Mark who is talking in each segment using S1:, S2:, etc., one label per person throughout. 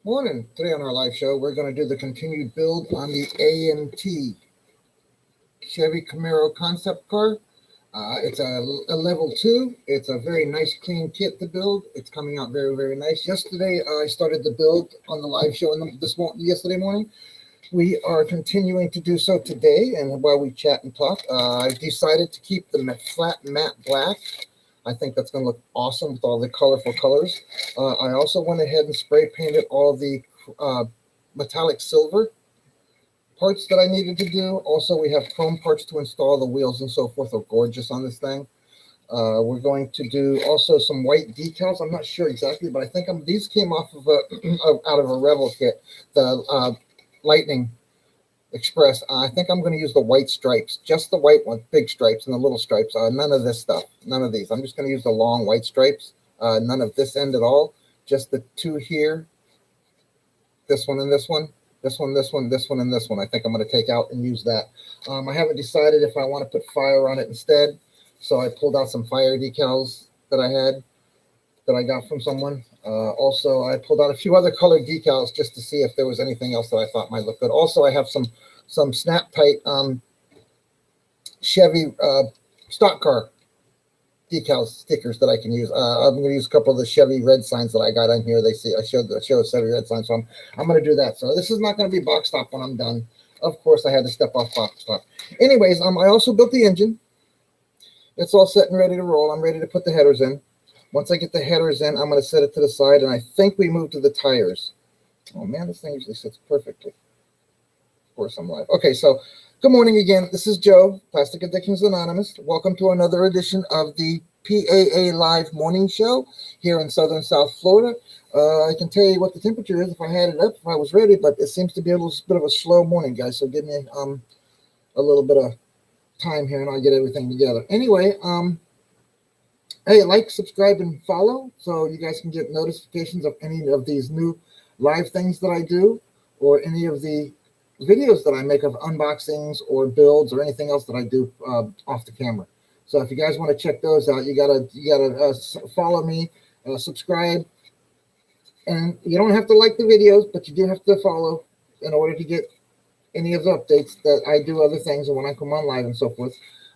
S1: Morning. Today on our live show, we're going to do the continued build on the AMT Chevy Camaro concept car. It's a level two. It's a very nice, clean kit to build. It's coming out very, very nice. Yesterday, I started the build on the live show yesterday morning. We are continuing to do so today, and while we chat and talk, I've decided to keep the flat matte black. I think that's going to look awesome with all the colorful colors. I also went ahead and spray painted all the uh, metallic silver parts that I needed to do. Also, we have chrome parts to install. The wheels and so forth are gorgeous on this thing. We're going to do also some white decals. I'm not sure exactly, but I think these came off of out of a Revel kit, the Lightning Express. I think I'm going to use the white stripes, just the white one, big stripes and the little stripes. None of this stuff, none of these. I'm just going to use the long white stripes. None of this end at all. Just the two here, this one and this one, this one, this one, this one, and this one. I think I'm going to take out and use that. I haven't decided if I want to put fire on it instead, so I pulled out some fire decals that I had that I got from someone. Also, I pulled out a few other colored decals just to see if there was anything else that I thought might look good. Also, I have some snap tight Chevy stock car decals stickers that I can use. I'm going to use a couple of the Chevy red signs that I got on here. They see I showed Chevy red signs, so I'm going to do that. So this is not going to be box top when I'm done. Of course, I had to step off box top. Anyways, I also built the engine. It's all set and ready to roll. I'm ready to put the headers in. Once I get the headers in, I'm going to set it to the side, and I think we move to the tires. Oh, man, this thing usually sits perfectly. Of course, I'm live. Okay, so good morning again. This is Joe, Plastic Addictions Anonymous. Welcome to another edition of the PAA Live Morning Show here in southern South Florida. I can tell you what the temperature is if I had it up, if I was ready, but it seems to be a little bit of a slow morning, guys, so give me a little bit of time here, and I'll get everything together. Anyway, hey, like, subscribe, and follow so you guys can get notifications of any of these new live things that I do or any of the videos that I make of unboxings or builds or anything else that I do off the camera. So if you guys want to check those out, you gotta follow me, subscribe, and you don't have to like the videos, but you do have to follow in order to get any of the updates that I do other things and when I come on live and so forth.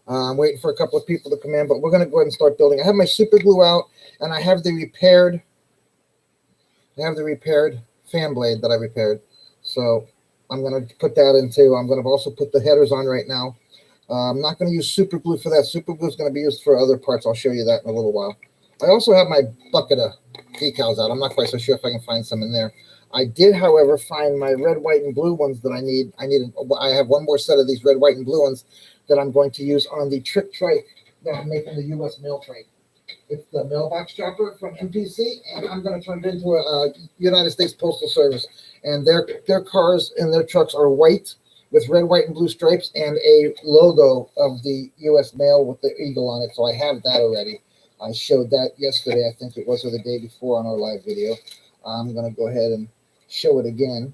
S1: I'm waiting for a couple of people to come in, but we're going to go ahead and start building. I have my super glue out, and I have the repaired fan blade that I repaired. So I'm going to put that into. I'm going to also put the headers on right now. I'm not going to use super glue for that. Super glue is going to be used for other parts. I'll show you that in a little while. I also have my bucket of decals out. I'm not quite so sure if I can find some in there. I did, however, find my red, white, and blue ones that I need. I have one more set of these red, white, and blue ones that I'm going to use on the trick trike that I'm making the U.S. mail trike. It's the mailbox chopper from MPC, and I'm going to turn it into a United States Postal Service. And their cars and their trucks are white with red, white, and blue stripes and a logo of the U.S. mail with the eagle on it. So I have that already. I showed that yesterday, I think it was, or the day before on our live video. I'm going to go ahead and show it again.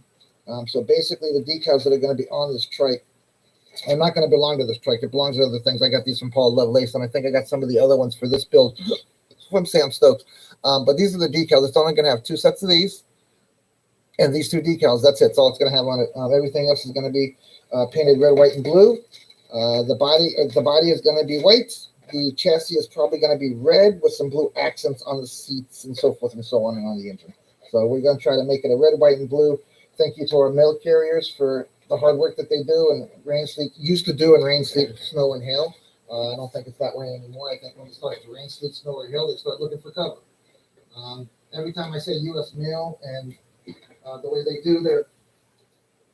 S1: So basically the decals that are going to be on this trike are not going to belong to this trike. It belongs to other things. I got these from Paul Lovelace, and I think I got some of the other ones for this build from Sam Stokes. But these are the decals. It's only going to have two sets of these and these two decals. That's it. That's all it's going to have on it. Everything else is going to be painted red, white, and blue. The body is going to be white. The chassis is probably going to be red with some blue accents on the seats and so forth and so on and on the engine. So we're going to try to make it a red, white, and blue. Thank you to our mail carriers for the hard work that they do and used to do in rain, sleet, snow, and hail. I don't think it's that way anymore. I think when it starts to rain, sleet, snow, or hail, they start looking for cover. Every time I say U.S. mail and the way they do their,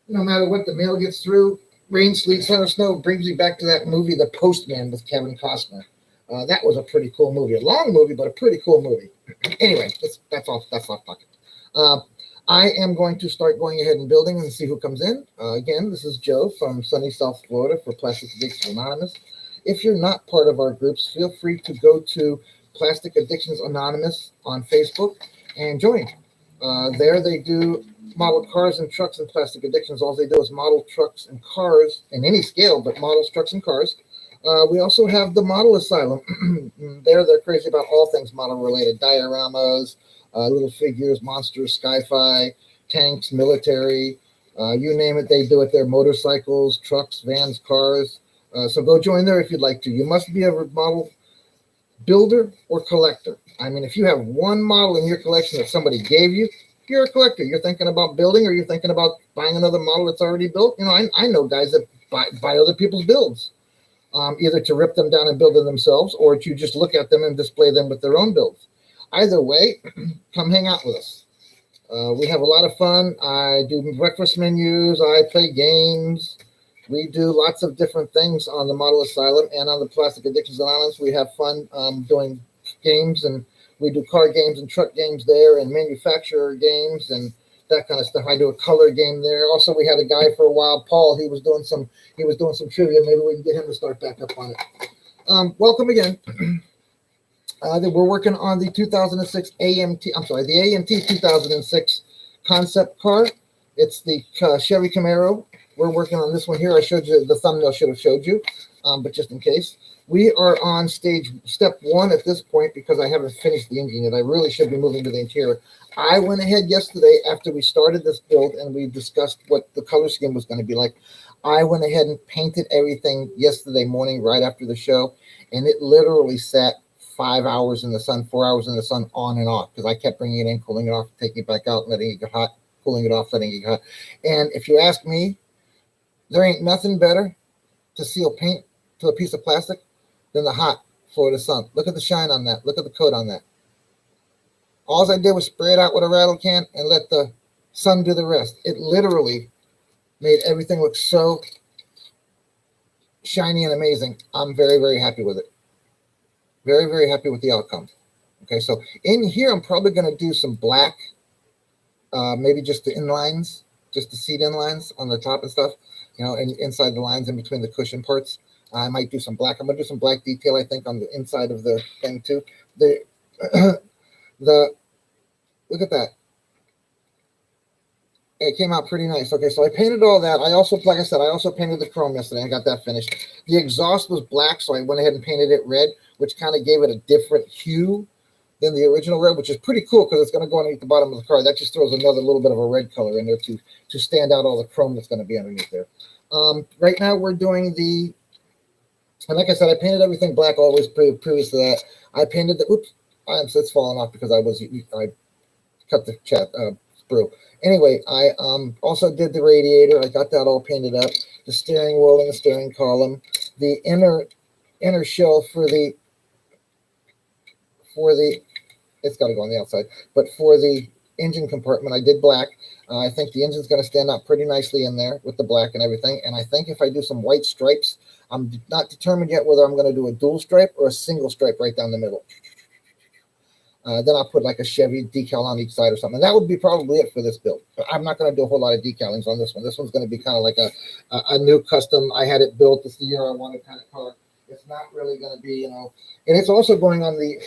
S1: no matter what the mail gets through, rain, sleet, sun, or snow, brings me back to that movie, The Postman, with Kevin Costner. That was a pretty cool movie. A long movie, but a pretty cool movie. Anyway, that's off pocket. I am going to start going ahead and building and see who comes in. Again, this is Joe from sunny South Florida for Plastic Addictions Anonymous. If you're not part of our groups, feel free to go to Plastic Addictions Anonymous on Facebook and join. There they do model cars and trucks and plastic addictions. All they do is model trucks and cars in any scale, but models, trucks, and cars. We also have the Model Asylum. They're crazy about all things model related, dioramas, little figures, monsters, sci-fi, tanks, military, you name it, they do it there. Motorcycles, trucks, vans, cars. So go join there if you'd like to. You must be a model builder or collector. I mean, if you have one model in your collection that somebody gave you, you're a collector. You're thinking about building, or you're thinking about buying another model that's already built. You know, I know guys that buy other people's builds, either to rip them down and build them themselves, or to just look at them and display them with their own builds. Either way, come hang out with us. We have a lot of fun. I do breakfast menus. I play games. We do lots of different things on the Model Asylum and on the Plastic Addictions Anonymous. We have fun doing games, and we do car games and truck games there, and manufacturer games and that kind of stuff. I do a color game there. Also, we had a guy for a while, Paul. He was doing some trivia. Maybe we can get him to start back up on it. Welcome again. We're working on the 2006 AMT. I'm sorry, the AMT 2006 concept car. It's the Chevy Camaro. We're working on this one here. I showed you the thumbnail. Should have showed you, but just in case, we are on step 1 at this point because I haven't finished the engine yet. I really should be moving to the interior. I went ahead yesterday after we started this build and we discussed what the color scheme was going to be like. I went ahead and painted everything yesterday morning right after the show, and it literally sat 5 hours in the sun, 4 hours in the sun, on and off, because I kept bringing it in, cooling it off, taking it back out, letting it get hot, cooling it off, letting it get hot. And if you ask me, there ain't nothing better to seal paint to a piece of plastic than the hot Florida sun. Look at the shine on that. Look at the coat on that. All I did was spray it out with a rattle can and let the sun do the rest. It literally made everything look so shiny and amazing. I'm very, very happy with it. Very, very happy with the outcome. Okay, so in here, I'm probably going to do some black, maybe just the inlines, just the seat inlines on the top and stuff, you know, and inside the lines in between the cushion parts. I might do some black. I'm going to do some black detail, I think, on the inside of the thing, too. Look at that. It came out pretty nice. Okay, so I painted all that. I also, like I said, I also painted the chrome yesterday. I got that finished. The exhaust was black, so I went ahead and painted it red, which kind of gave it a different hue than the original red, which is pretty cool because it's going to go underneath the bottom of the car. That just throws another little bit of a red color in there to stand out all the chrome that's going to be underneath there. Right now, we're doing the, and like I said, I painted everything black always previous to that. I painted the, oops, it's falling off because I cut the chat sprue. Anyway, I also did the radiator. I got that all painted up. The steering wheel and the steering column. The inner shell for the it's got to go on the outside. But for the engine compartment, I did black. I think the engine's going to stand out pretty nicely in there with the black and everything. And I think if I do some white stripes, I'm not determined yet whether I'm going to do a dual stripe or a single stripe right down the middle. Then I'll put like a Chevy decal on each side or something. And that would be probably it for this build. But I'm not going to do a whole lot of decalings on this one. This one's going to be kind of like a new custom. I had it built. This is the year I wanted kind of car. It's not really going to be, you know. And it's also going on the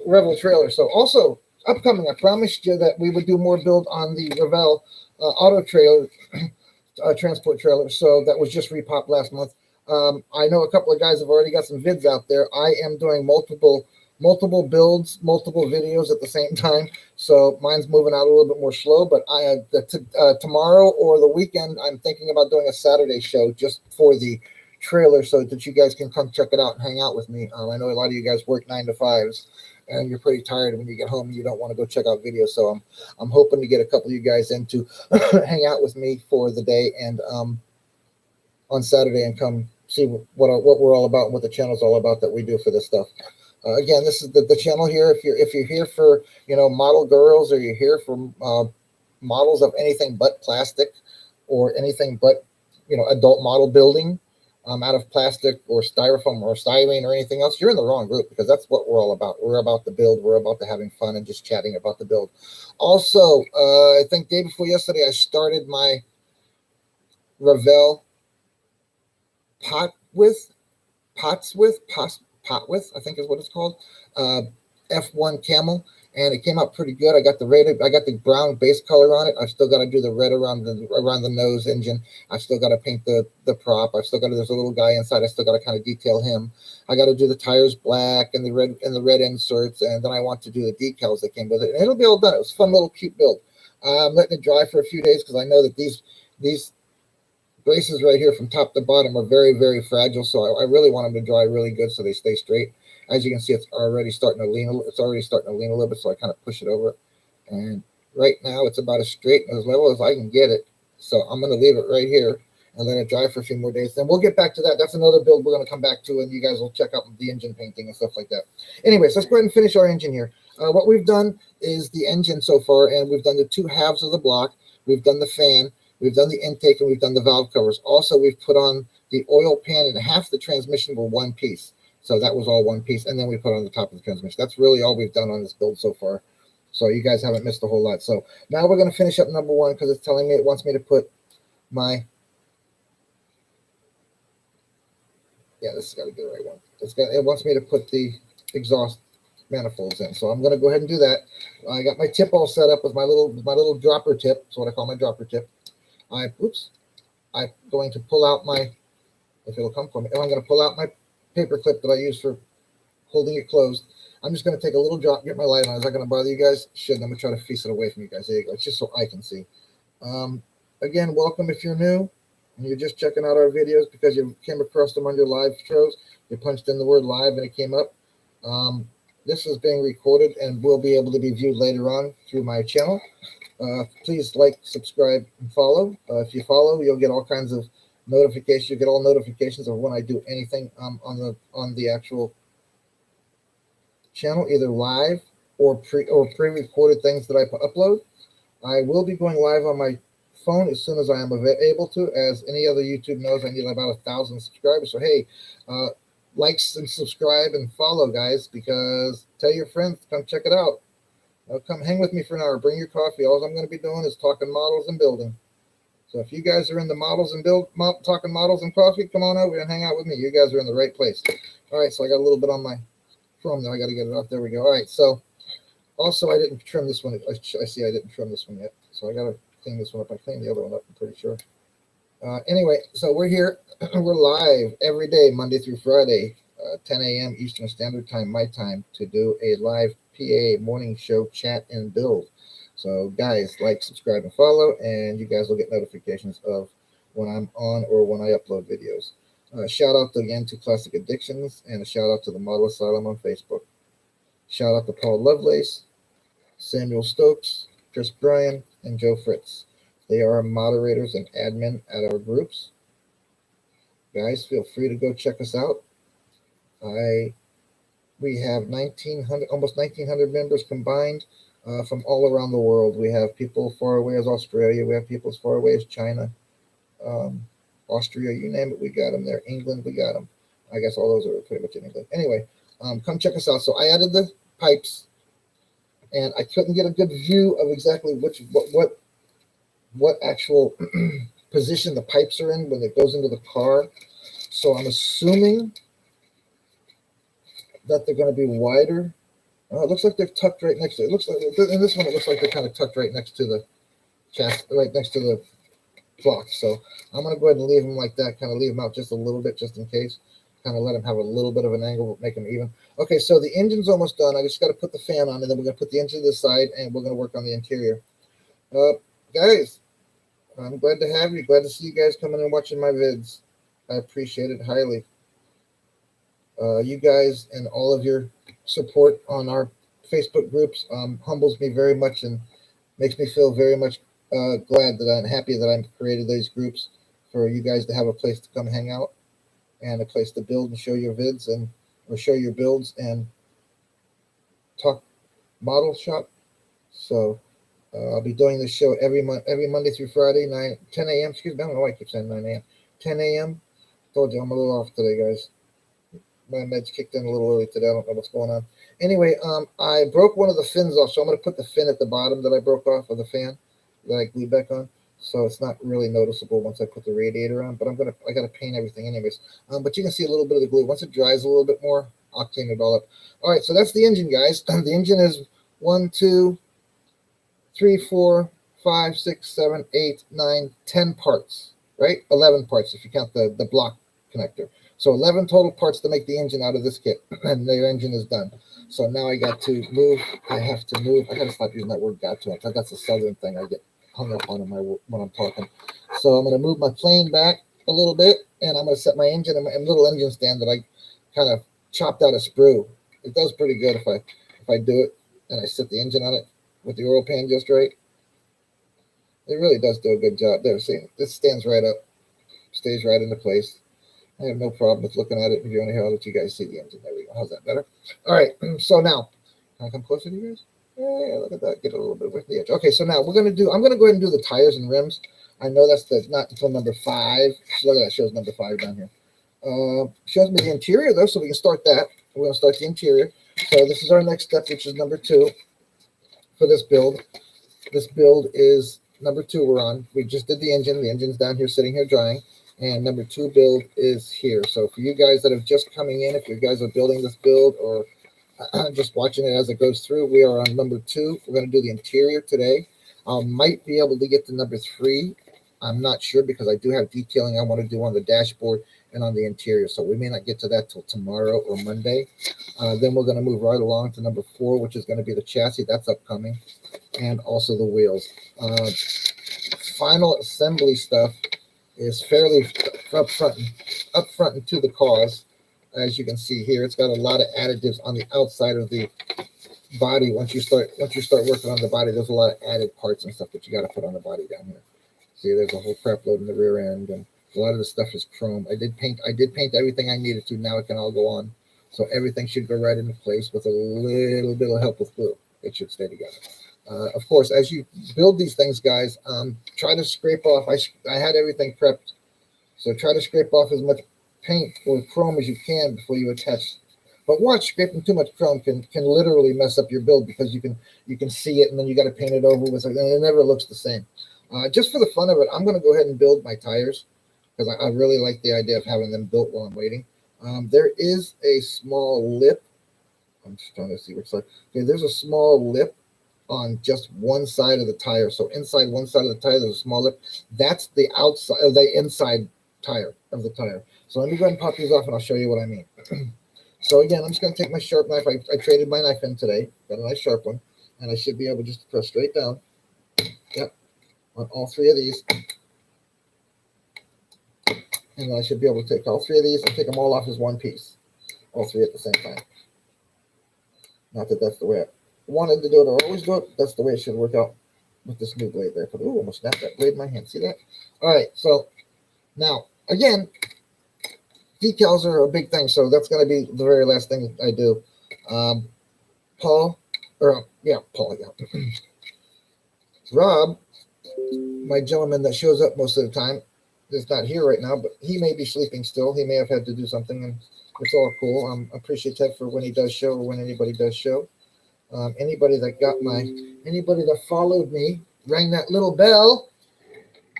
S1: Revel trailer. So also upcoming, I promised you that we would do more build on the Revel auto trailer, transport trailer. So that was just repopped last month. I know a couple of guys have already got some vids out there. I am doing multiple builds, multiple videos at the same time. So mine's moving out a little bit more slow, but tomorrow or the weekend, I'm thinking about doing a Saturday show just for the trailer so that you guys can come check it out and hang out with me. I know a lot of you guys work 9 to 5s and you're pretty tired when you get home and you don't want to go check out videos. So I'm hoping to get a couple of you guys in to hang out with me for the day and on Saturday and come see what we're all about and what the channel's all about that we do for this stuff. Again, this is the channel here. If you're here for, you know, model girls, or you're here for models of anything but plastic or anything but, you know, adult model building out of plastic or styrofoam or styrene or anything else, you're in the wrong group, because that's what we're all about. We're about the build. We're about the having fun and just chatting about the build. Also, I think day before yesterday, I started my Revel pot with, I think is what it's called, F1 Camel, and it came out pretty good. I got the brown base color on it. I've still got to do the red around the nose engine. I've still got to paint the prop. I've still got to, there's a little guy inside. I still got to kind of detail him. I got to do the tires black and the red inserts, and then I want to do the decals that came with it. And it'll be all done. It was a fun little cute build. I'm letting it dry for a few days because I know that these braces right here from top to bottom are very, very fragile. So I really want them to dry really good so they stay straight. As you can see, it's already starting to lean. It's already starting to lean a little bit. So I kind of push it over, and right now it's about as straight and as level as I can get it. So I'm going to leave it right here and let it dry for a few more days. Then we'll get back to that. That's another build we're going to come back to, and you guys will check out the engine painting and stuff like that. Anyways, let's go ahead and finish our engine here. What we've done is the engine so far, and we've done the two halves of the block. We've done the fan, we've done the intake, and we've done the valve covers. Also, we've put on the oil pan, and half the transmission were one piece. So that was all one piece, and then we put on the top of the transmission. That's really all we've done on this build so far. So you guys haven't missed a whole lot. So now we're going to finish up number one because it's telling me it wants me to put my... Yeah, this has got to be the right one. It wants me to put the exhaust manifolds in. So I'm going to go ahead and do that. I got my tip all set up with my little dropper tip. That's what I call my dropper tip. I'm going to pull out my, if it'll come for me, I'm going to pull out my paper clip that I use for holding it closed. I'm just going to take a little drop, get my light on. Is that going to bother you guys? Shouldn't. I'm going to try to face it away from you guys. There you go. It's just so I can see. Again, welcome if you're new and you're just checking out our videos because you came across them on your live shows. You punched in the word live and it came up. This is being recorded and will be able to be viewed later on through my channel. Please like, subscribe, and follow. If you follow, you'll get all kinds of notifications. You get all notifications of when I do anything on the actual channel, either live or pre-recorded things that I upload. I will be going live on my phone as soon as I am able to. As any other YouTube knows, I need about 1,000 subscribers. So hey, likes and subscribe and follow, guys, because tell your friends to come check it out. Come hang with me for an hour. Bring your coffee. All I'm going to be doing is talking models and building. So if you guys are in the models and talking models and coffee, come on over and hang out with me. You guys are in the right place. All right, so I got a little bit on my chrome there. I got to get it off. There we go. All right, so also I didn't trim this one. I see I didn't trim this one yet, so I got to clean this one up. I cleaned the other one up, I'm pretty sure. Anyway, so we're here. We're live every day, Monday through Friday, 10 a.m. Eastern Standard Time, my time, to do a live PAA morning show chat and build. So guys, like, subscribe, and follow, and you guys will get notifications of when I'm on or when I upload videos. Shout out again to Classic Addictions, and a shout out to the Model Asylum on Facebook. Shout out to Paul Lovelace, Samuel Stokes, Chris Bryan, and Joe Fritz. They are moderators and admin at our groups. Guys, feel free to go check us out. We have 1,900, almost 1,900 members combined from all around the world. We have people far away as Australia. We have people as far away as China, Austria, you name it, we got them there. England, we got them. I guess all those are pretty much in England. Anyway, come check us out. So I added the pipes, and I couldn't get a good view of exactly what actual position the pipes are in when it goes into the car. So I'm assuming that they're going to be wider. It looks like they're tucked right next to it. It looks like in this one, it looks like they're kind of tucked right next to the chest, right next to the block. So I'm going to go ahead and leave them like that, kind of leave them out just a little bit, just in case. Kind of let them have a little bit of an angle, make them even. Okay, so the engine's almost done. I just got to put the fan on, and then we're going to put the engine to the side, and we're going to work on the interior. Guys, I'm glad to have you. Glad to see you guys coming and watching my vids. I appreciate it highly. You guys and all of your support on our Facebook groups humbles me very much and makes me feel very much glad that I'm happy that I've created these groups for you guys to have a place to come hang out and a place to build and show your vids or show your builds and talk model shop. So I'll be doing this show every Monday through Friday, 10 a.m. Excuse me, I don't know why I keep saying 9 a.m. 10 a.m. Told you I'm a little off today, guys. My meds kicked in a little early today. I don't know what's going on. Anyway, I broke one of the fins off, so I'm going to put the fin at the bottom that I broke off of the fan that I glued back on, so it's not really noticeable once I put the radiator on. But I got to paint everything anyways. But you can see a little bit of the glue. Once it dries a little bit more, I'll clean it all up. All right, so that's the engine, guys. The engine is 1, 2, 3, 4, 5, 6, 7, 8, 9, 10 parts, right? 11 parts if you count the block connector. So 11 total parts to make the engine out of this kit, and the engine is done. So now I got to move. I have to move. I got to stop using that word "got to." That's a southern thing. I get hung up on when I'm talking. So I'm going to move my plane back a little bit, and I'm going to set my engine and my little engine stand that I kind of chopped out a sprue. It does pretty good if I do it and I set the engine on it with the oil pan just right. It really does do a good job. There, see, this stands right up, stays right into place. I have no problem with looking at it. If you want to hear, I'll let you guys see the engine. There we go. How's that better? All right. So now, can I come closer to you guys? Yeah, look at that. Get a little bit with the edge. Okay, so now I'm going to go ahead and do the tires and rims. I know that's not until number 5. Look at that. Shows number 5 down here. Shows me the interior, though, so we can start that. We're going to start the interior. So this is our next step, which is number 2 for this build. This build is number 2 we're on. We just did the engine. The engine's down here, sitting here drying. And number 2 build is here. So for you guys that are just coming in, if you guys are building this build or just watching it as it goes through, we are on number 2. We're going to do the interior today. I might be able to get to number 3. I'm not sure because I do have detailing I want to do on the dashboard and on the interior. So we may not get to that till tomorrow or Monday. Then we're going to move right along to number 4, which is going to be the chassis. That's upcoming. And also the wheels. Final assembly stuff is fairly up front and to the cause. As you can see here, it's got a lot of additives on the outside of the body. Once you start working on the body, there's a lot of added parts and stuff that you got to put on the body down here. See, there's a whole prep load in the rear end, and a lot of the stuff is chrome. I did paint everything I needed to. Now it can all go on, so everything should go right into place with a little bit of help with glue. It should stay together. Of course, as you build these things, guys, try to scrape off. I had everything prepped, so try to scrape off as much paint or chrome as you can before you attach. But watch, scraping too much chrome can literally mess up your build because you can see it and then you got to paint it over with it, and it never looks the same. Just for the fun of it, I'm going to go ahead and build my tires because I really like the idea of having them built while I'm waiting. There is a small lip. I'm just trying to see which side. Okay, there's a small lip on just one side of the tire. So inside one side of the tire, there's a small lip. That's the outside, the inside tire of the tire. So let me go ahead and pop these off, and I'll show you what I mean. So again, I'm just going to take my sharp knife. I traded my knife in today. Got a nice sharp one, and I should be able just to press straight down. Yep, on all 3 of these. And then I should be able to take all 3 of these and take them all off as one piece. All 3 at the same time. Not that that's the way I wanted to do it or always do it. That's the way it should work out with this new blade there. Ooh, almost snapped that blade in my hand. See that? All right, so now, again, decals are a big thing, so that's going to be the very last thing I do. Paul. Rob, my gentleman that shows up most of the time, is not here right now, but he may be sleeping still. He may have had to do something, and it's all cool. I'm appreciative for when he does show or when anybody does show. Anybody that followed me, rang that little bell,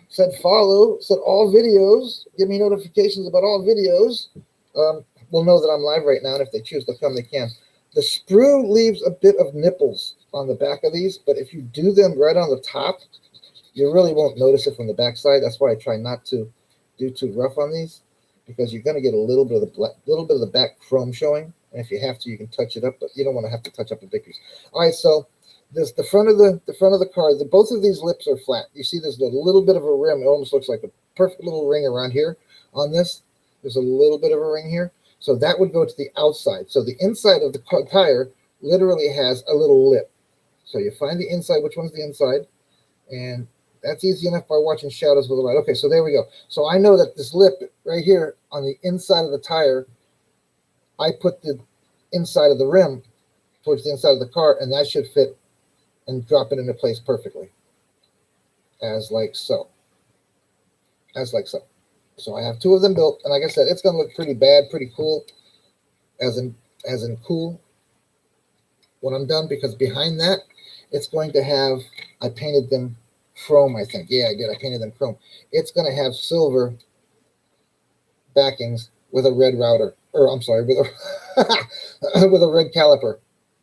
S1: said follow, said all videos, give me notifications about all videos, will know that I'm live right now, and if they choose to come, they can. The sprue leaves a bit of nipples on the back of these, but if you do them right on the top, you really won't notice it from the back side. That's why I try not to do too rough on these, because you're going to get a little bit of the back chrome showing, and if you have to, you can touch it up, but you don't want to have to touch up the big piece. All right, so the front of the car, both of these lips are flat. You see there's a little bit of a rim. It almost looks like a perfect little ring around here on this. There's a little bit of a ring here. So that would go to the outside. So the inside of the tire literally has a little lip. So you find the inside, which one's the inside, and that's easy enough by watching shadows with the light. Okay, so there we go. So I know that this lip right here on the inside of the tire, I put the inside of the rim towards the inside of the car, and that should fit and drop it into place perfectly, as like so. So I have 2 of them built, and like I said, it's going to look pretty bad, pretty cool, as in cool when I'm done, because behind that, it's going to have, I painted them chrome, I think. Yeah, I did. I painted them chrome. It's going to have silver backings with a red router, or I'm sorry, with a with a red caliper.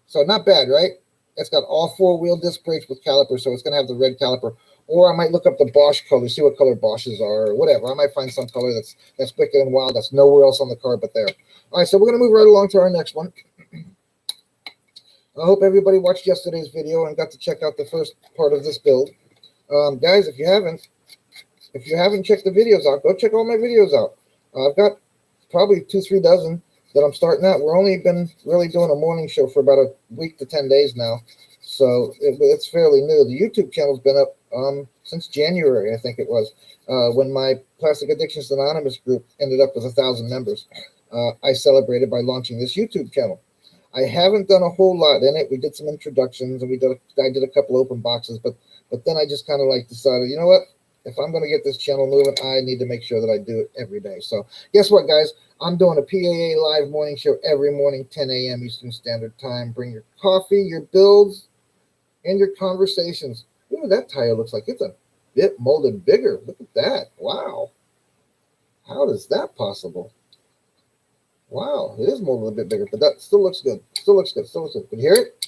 S1: So not bad, right? It's got all 4-wheel disc brakes with calipers, so it's going to have the red caliper Or I might look up the Bosch color, see what color Bosches are, or whatever. I might find some color that's wicked and wild, that's nowhere else on the car but there. All right, so we're going to move right along to our next one. I hope everybody watched yesterday's video and got to check out the first part of this build. Guys, if you haven't checked the videos out, go check all my videos out. I've got probably 2-3 dozen that I'm starting out. We're only been really doing a morning show for about a week to 10 days now, so it's fairly new. The YouTube channel's been up since January, I think it was, when my Plastic Addictions Anonymous group ended up with 1,000 members. I celebrated by launching this YouTube channel. I haven't done a whole lot in it. We did some introductions, and I did a couple open boxes, but then I just kind of like decided, you know what? If I'm going to get this channel moving, I need to make sure that I do it every day. So guess what, guys? I'm doing a PAA live morning show every morning, 10 a.m. Eastern Standard Time. Bring your coffee, your builds, and your conversations. Ooh, that tire looks like it's a bit molded bigger. Look at that. Wow. How is that possible? Wow, it is molded a bit bigger, but that still looks good. Still looks good. Still looks good. Can you hear it?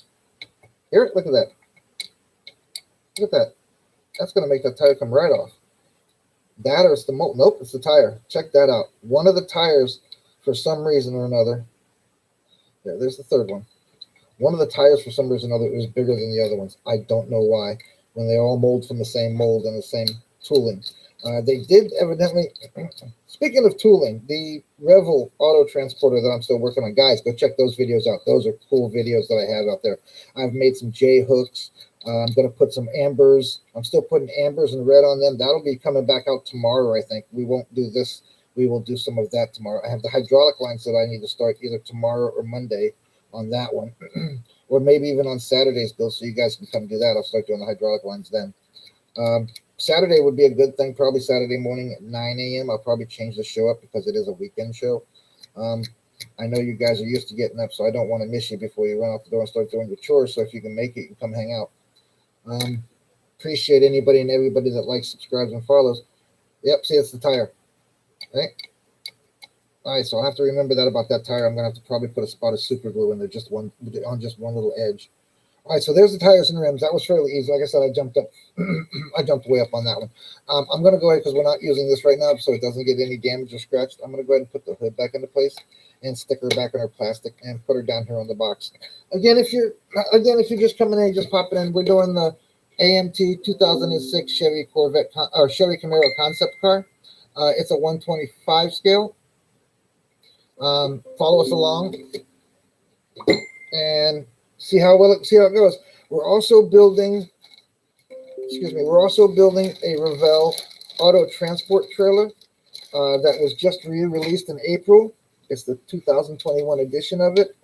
S1: Hear it? Look at that. Look at that. That's going to make that tire come right off. That or it's the mold. Nope, it's the tire. Check that out. One of the tires, for some reason or another, there's the third one. One of the tires, for some reason or another, is bigger than the other ones. I don't know why, when they all mold from the same mold and the same tooling. They did evidently, speaking of tooling, the Revel auto transporter that I'm still working on, guys, go check those videos out. Those are cool videos that I have out there. I've made some J hooks. I'm going to put some ambers. I'm still putting ambers and red on them. That'll be coming back out tomorrow, I think. We won't do this. We will do some of that tomorrow. I have the hydraulic lines that I need to start either tomorrow or Monday on that one, or maybe even on Saturday's build, so you guys can come do that. I'll start doing the hydraulic lines then. Saturday would be a good thing, probably Saturday morning at 9 a.m. I'll probably change the show up because it is a weekend show. I know you guys are used to getting up, so I don't want to miss you before you run out the door and start doing your chores. So if you can make it, you can come hang out. Appreciate anybody and everybody that likes, subscribes, and follows. Yep, see, it's the tire. Right? All right, so I'll have to remember that about that tire. I'm going to have to probably put a spot of super glue in there, on just one little edge. All right, so there's the tires and rims. That was fairly easy. Like I said, I jumped up. I jumped way up on that one. I'm going to go ahead, because we're not using this right now, so it doesn't get any damage or scratched. I'm going to go ahead and put the hood back into place and stick her back in her plastic and put her down here on the box. Again, if you're just coming in, just popping in, we're doing the AMT 2006 Chevy Corvette or Chevy Camaro concept car. It's a 125 scale. Follow us along and see how it goes. We're also building a Revell auto transport trailer that was just re-released in April. It's the 2021 edition of it.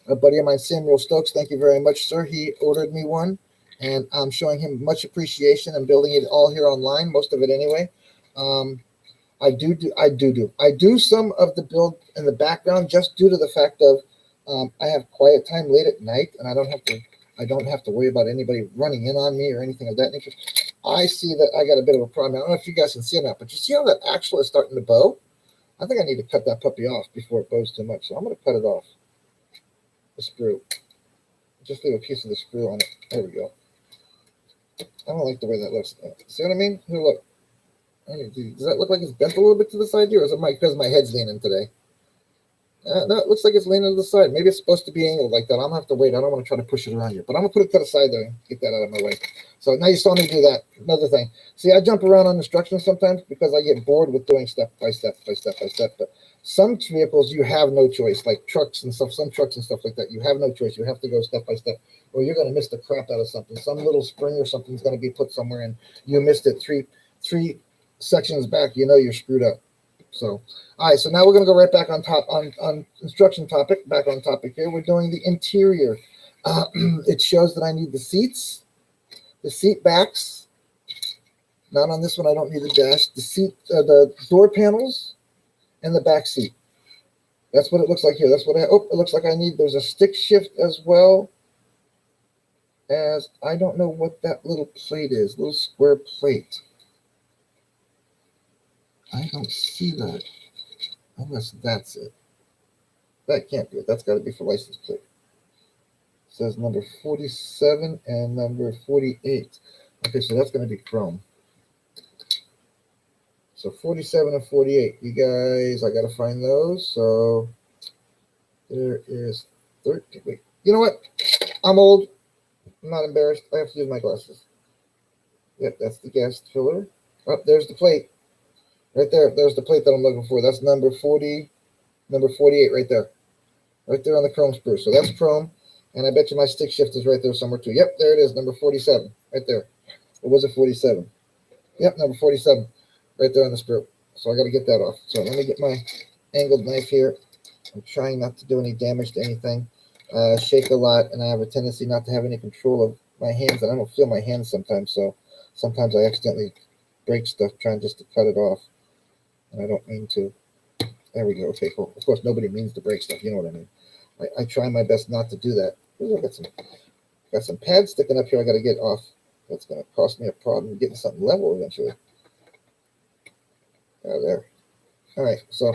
S1: A buddy of mine, Samuel Stokes, thank you very much, sir. He ordered me one, and I'm showing him much appreciation. I'm building it all here online, most of it anyway. I do some of the build in the background, just due to the fact of I have quiet time late at night, and I don't have to worry about anybody running in on me or anything of that nature. I see that I got a bit of a problem. I don't know if you guys can see it now, but you see how that axle is starting to bow? I think I need to cut that puppy off before it bows too much. So I'm going to cut it off. The screw. Just leave a piece of the screw on it. There we go. I don't like the way that looks. See what I mean? Here, look. Does that look like it's bent a little bit to the side here, or is it because my head's leaning today? No, it looks like it's leaning to the side. Maybe it's supposed to be angled like that. I'm going to have to wait. I don't want to try to push it around here. But I'm going to put it to the side there and get that out of my way. So now you saw me do that. Another thing. See, I jump around on instructions sometimes because I get bored with doing step by step by step by step. But some vehicles, you have no choice, like trucks and stuff, some trucks and stuff like that. You have no choice. You have to go step by step, or you're going to miss the crap out of something. Some little spring or something's going to be put somewhere, and you missed it three sections back. You know you're screwed up. So, all right, so now we're going to go right back on instruction topic, back on topic here. We're doing the interior. It shows that I need the seats, the seat backs. Not on this one, I don't need the dash. The door panels, and the back seat. That's what it looks like here. That's what it looks like I need. There's a stick shift as well as, I don't know what that little plate is, little square plate. I don't see that, unless that's it. That can't be it. That's got to be for license plate. It says number 47 and number 48. Okay, so that's going to be chrome. So 47 and 48. You guys, I got to find those. So there is 13. Wait, you know what? I'm old. I'm not embarrassed. I have to use my glasses. Yep, that's the gas filler. Oh, there's the plate. Right there. There's the plate that I'm looking for. That's number 40, number 48 right there. Right there on the chrome sprue. So that's chrome. And I bet you my stick shift is right there somewhere too. Yep, there it is, number 47, right there. Or was it 47? Yep, number 47, right there on the sprue. So I got to get that off. So let me get my angled knife here. I'm trying not to do any damage to anything. Shake a lot, and I have a tendency not to have any control of my hands, and I don't feel my hands sometimes. So sometimes I accidentally break stuff trying just to cut it off, and I don't mean to. There we go. Okay, cool. Of course, nobody means to break stuff. You know what I mean. I try my best not to do that. Ooh, I got some pads sticking up here I got to get off. That's going to cost me a problem getting something level eventually. There. All right. So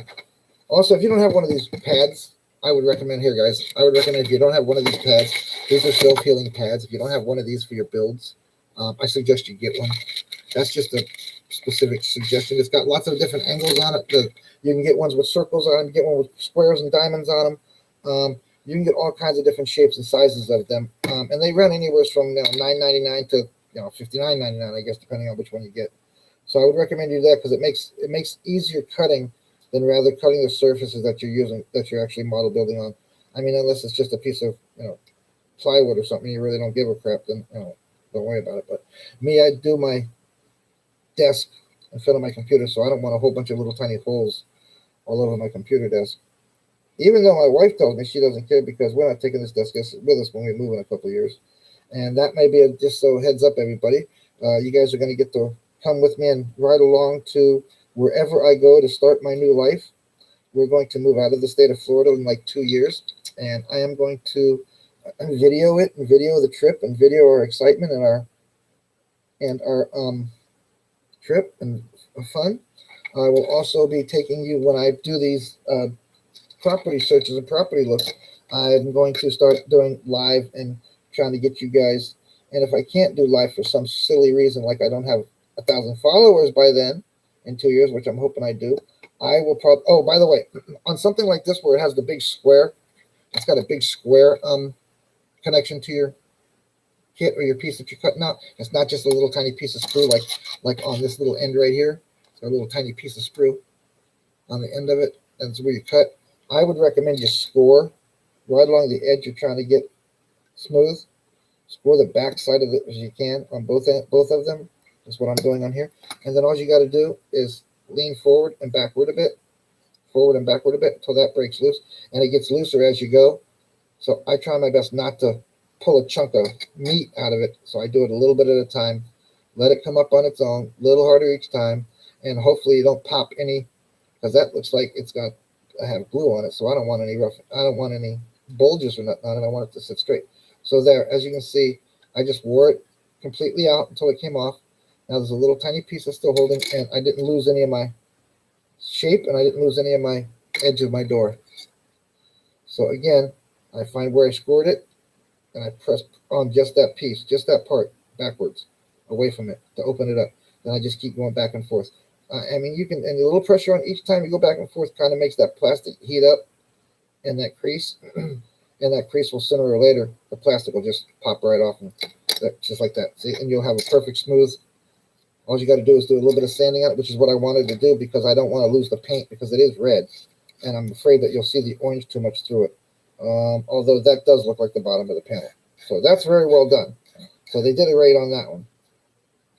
S1: also, if you don't have one of these pads, I would recommend here, guys. I would recommend if you don't have one of these pads, these are self-healing pads. If you don't have one of these for your builds, I suggest you get one. That's just a specific suggestion. It's got lots of different angles on it. You can get ones with circles on them. You get one with squares and diamonds on them. You can get all kinds of different shapes and sizes of them, and they run anywhere from $9.99 to $59.99, I guess, depending on which one you get. So I would recommend you that because it makes easier cutting than rather cutting the surfaces that you're using, that you're actually model building on. I mean, unless it's just a piece of plywood or something, you really don't give a crap, then don't worry about it. But me, I do my desk in front of my computer, so I don't want a whole bunch of little tiny holes all over my computer desk. Even though my wife tells me she doesn't care because we're not taking this desk with us when we move in a couple of years. And that may be just so heads up, everybody. You guys are going to get to come with me and ride along to wherever I go to start my new life. We're going to move out of the state of Florida in like 2 years. And I am going to video it and video the trip and video our excitement and our trip and fun. I will also be taking you when I do these property searches and property looks. I'm going to start doing live and trying to get you guys. And if I can't do live for some silly reason, like I don't have 1,000 followers by then in 2 years, which I'm hoping I do, I will probably. Oh, by the way, on something like this where it has the big square, it's got a big square connection to your kit or your piece that you're cutting out. It's not just a little tiny piece of sprue like on this little end right here. It's got a little tiny piece of sprue on the end of it, and it's where you cut. I would recommend you score right along the edge you're trying to get smooth. Score the back side of it as you can on both of them. That's what I'm doing on here. And then all you got to do is lean forward and backward a bit, until that breaks loose. And it gets looser as you go. So I try my best not to pull a chunk of meat out of it. So I do it a little bit at a time. Let it come up on its own, a little harder each time. And hopefully you don't pop any, because that looks like I have glue on it. So I don't want any bulges or nothing on it. I want it to sit straight. So there, as you can see, I just wore it completely out until it came off. Now there's a little tiny piece that's still holding, and I didn't lose any of my shape, and I didn't lose any of my edge of my door. So again, I find where I scored it, and I press on just that piece, just that part, backwards, away from it, to open it up. Then I just keep going back and forth. I mean, you can, and a little pressure on each time you go back and forth kind of makes that plastic heat up in that crease. And that crease will, sooner or later, the plastic will just pop right off, and just like that. See, and you'll have a perfect smooth. All you got to do is do a little bit of sanding on it, which is what I wanted to do because I don't want to lose the paint because it is red, and I'm afraid that you'll see the orange too much through it. Although that does look like the bottom of the panel, so that's very well done. So they did it right on that one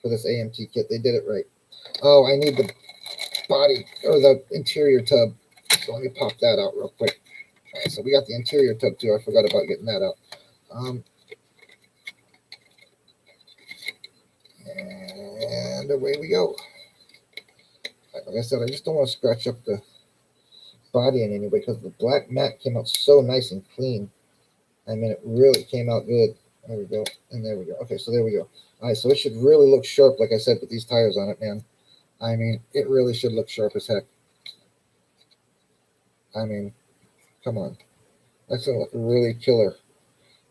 S1: for this AMT kit. They did it right. Oh, I need the body or the interior tub. So let me pop that out real quick. All right, so we got the interior tub too. I forgot about getting that out. And away we go. Like I said, I just don't want to scratch up the body in any way because the black mat came out so nice and clean. I mean, it really came out good. There we go. And there we go. Okay, so there we go. All right, so it should really look sharp, like I said, with these tires on it, man. I mean, it really should look sharp as heck. I mean, come on. That's going to look really killer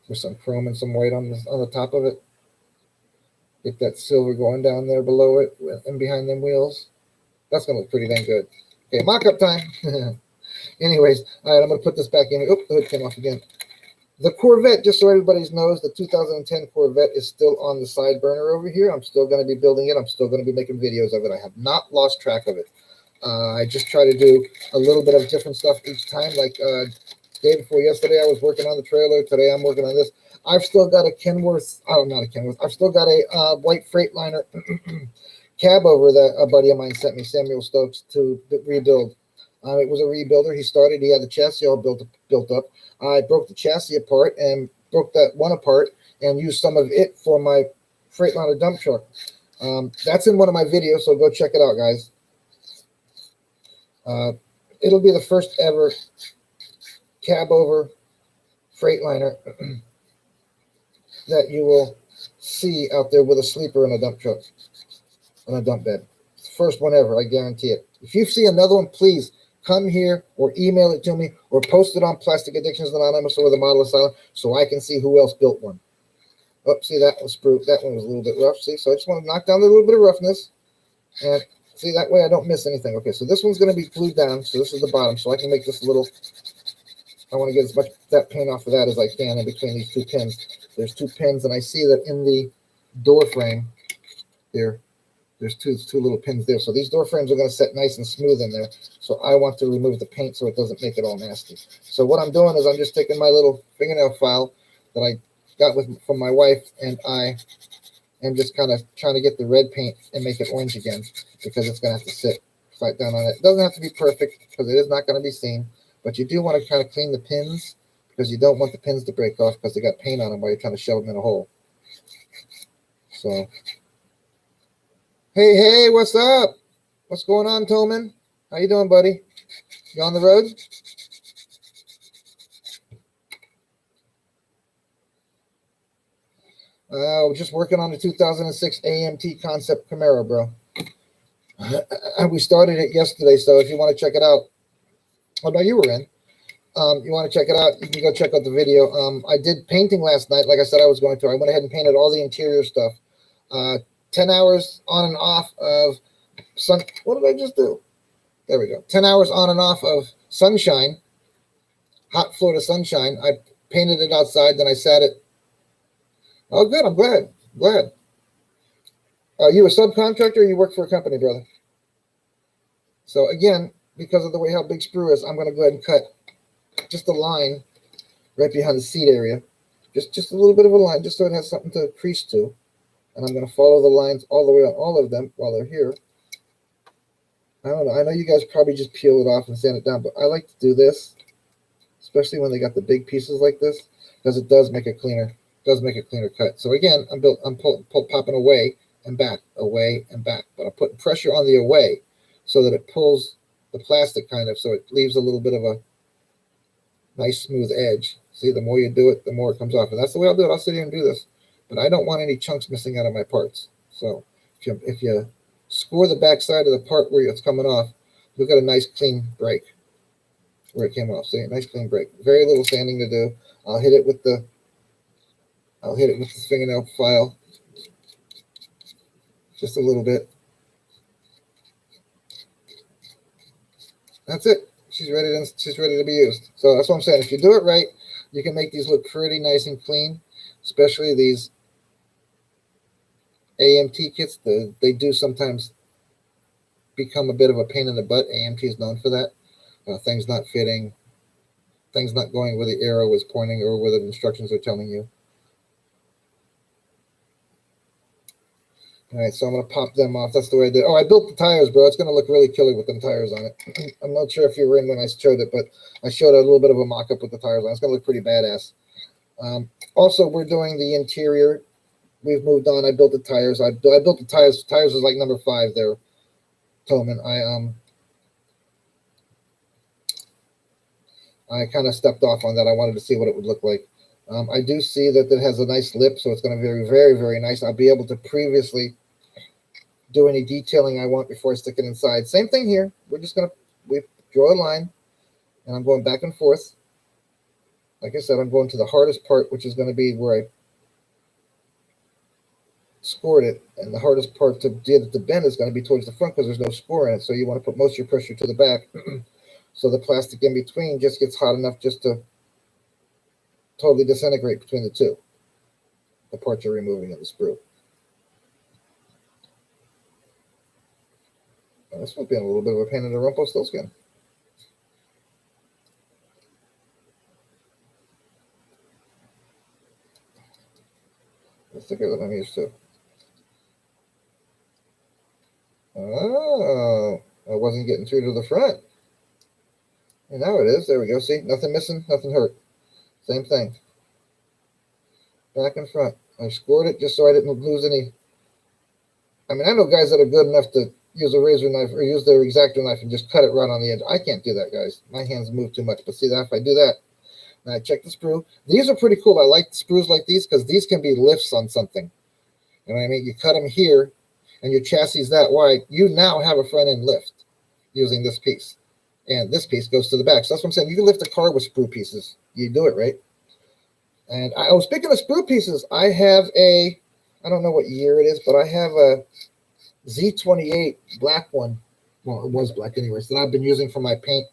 S1: with some chrome and some white on the top of it. Get that silver going down there below it and behind them wheels. That's going to look pretty dang good. Okay, mock-up time. Anyways, all right, I'm going to put this back in. Oop, the hood came off again. The Corvette, just so everybody knows, the 2010 Corvette is still on the side burner over here. I'm still going to be building it. I'm still going to be making videos of it. I have not lost track of it. I just try to do a little bit of different stuff each time. Like day before yesterday, I was working on the trailer. Today, I'm working on this. I've still got a Kenworth. Oh, not a Kenworth. I've still got a white Freightliner cab over that a buddy of mine sent me, Samuel Stokes, to rebuild. It was a rebuilder. He started. He had the chassis all built up. I broke the chassis apart and broke that one apart and used some of it for my Freightliner dump truck. That's in one of my videos, so go check it out, guys. It'll be the first ever cab over Freightliner that you will see out there with a sleeper in a dump truck, on a dump bed. It's the first one ever, I guarantee it. If you see another one, please come here or email it to me or post it on Plastic Addictions Anonymous or the Model Asylum so I can see who else built one. Oh, see, that was spruce. That one was a little bit rough. See, so I just want to knock down a little bit of roughness. And see, that way I don't miss anything. Okay, so this one's going to be glued down. So this is the bottom. So I can make this a little, I want to get as much that paint off of that as I can in between these two pins. There's two pins, and I see that in the door frame here, there's two little pins there. So these door frames are going to set nice and smooth in there. So I want to remove the paint so it doesn't make it all nasty. So what I'm doing is I'm just taking my little fingernail file that I got from my wife, and I am just kind of trying to get the red paint and make it orange again, because it's going to have to sit flat down on it. It doesn't have to be perfect because it is not going to be seen, but you do want to kind of clean the pins because you don't want the pins to break off because they got paint on them while you're trying to shove them in a hole. So, hey, what's up? What's going on, Tolman? How you doing, buddy? You on the road? We're just working on the 2006 AMT Concept Camaro, bro. We started it yesterday, so if you want to check it out, oh no, you were in. You want to check it out, you can go check out the video. I did painting last night, like I said I was going to. I went ahead and painted all the interior stuff. 10 hours on and off of sun. What did I just do? There we go. 10 hours on and off of sunshine, hot Florida sunshine. I painted it outside, then I sat it. Oh, good. I'm glad. Are you a subcontractor or you work for a company, brother? So again, because of the way how big sprue is, I'm going to go ahead and cut just a line right behind the seat area. Just a little bit of a line, just so it has something to crease to. And I'm going to follow the lines all the way on all of them while they're here. I don't know. I know you guys probably just peel it off and sand it down, but I like to do this, especially when they got the big pieces like this, because it does make a cleaner cut. So again, I'm popping away and back, but I'm putting pressure on the away so that it pulls the plastic kind of, so it leaves a little bit of a nice smooth edge. See, the more you do it, the more it comes off. And that's the way I'll do it. I'll sit here and do this, but I don't want any chunks missing out of my parts. So if you score the back side of the part where it's coming off, you'll get a nice clean break where it came off. See, a nice clean break. Very little sanding to do. I'll hit it with the fingernail file just a little bit. That's it. She's ready to be used. So that's what I'm saying. If you do it right, you can make these look pretty nice and clean, especially these AMT kits. They do sometimes become a bit of a pain in the butt. AMT is known for that. Things not fitting, things not going where the arrow is pointing or where the instructions are telling you. All right, so I'm going to pop them off. That's the way I did it. Oh, I built the tires, bro. It's going to look really killer with them tires on it. I'm not sure if you were in when I showed it, but I showed a little bit of a mock-up with the tires on. It's going to look pretty badass. Also, we're doing the interior. We've moved on. I built the tires. I built the tires. Tires was like number 5 there, Tolman. I kind of stepped off on that. I wanted to see what it would look like. I do see that it has a nice lip, so it's going to be very, very, very nice. I'll be able to previously do any detailing I want before I stick it inside. Same thing here. We're just going to draw a line, and I'm going back and forth. Like I said, I'm going to the hardest part, which is going to be where scored it, and the hardest part to get it to bend is going to be towards the front because there's no score in it. So you want to put most of your pressure to the back, so the plastic in between just gets hot enough just to totally disintegrate between the two, the parts you're removing in the sprue. And this might be a little bit of a pain in the Rumpelstiltskin. It's thicker than I'm used to. Oh, I wasn't getting through to the front. And now it is. There we go. See, nothing missing, nothing hurt. Same thing. Back and front. I scored it just so I didn't lose any. I mean, I know guys that are good enough to use a razor knife or use their X-Acto knife and just cut it right on the edge. I can't do that, guys. My hands move too much. But see that if I do that, and I check the sprue. These are pretty cool. I like the sprues like these because these can be lifts on something. You know what I mean? You cut them here, and your chassis is that wide. You now have a front end lift using this piece. And this piece goes to the back. So that's what I'm saying. You can lift a car with sprue pieces. You do it, right? And speaking of sprue pieces, I have I don't know what year it is, but I have a Z28 black one. Well, it was black anyways, that I've been using for my paint.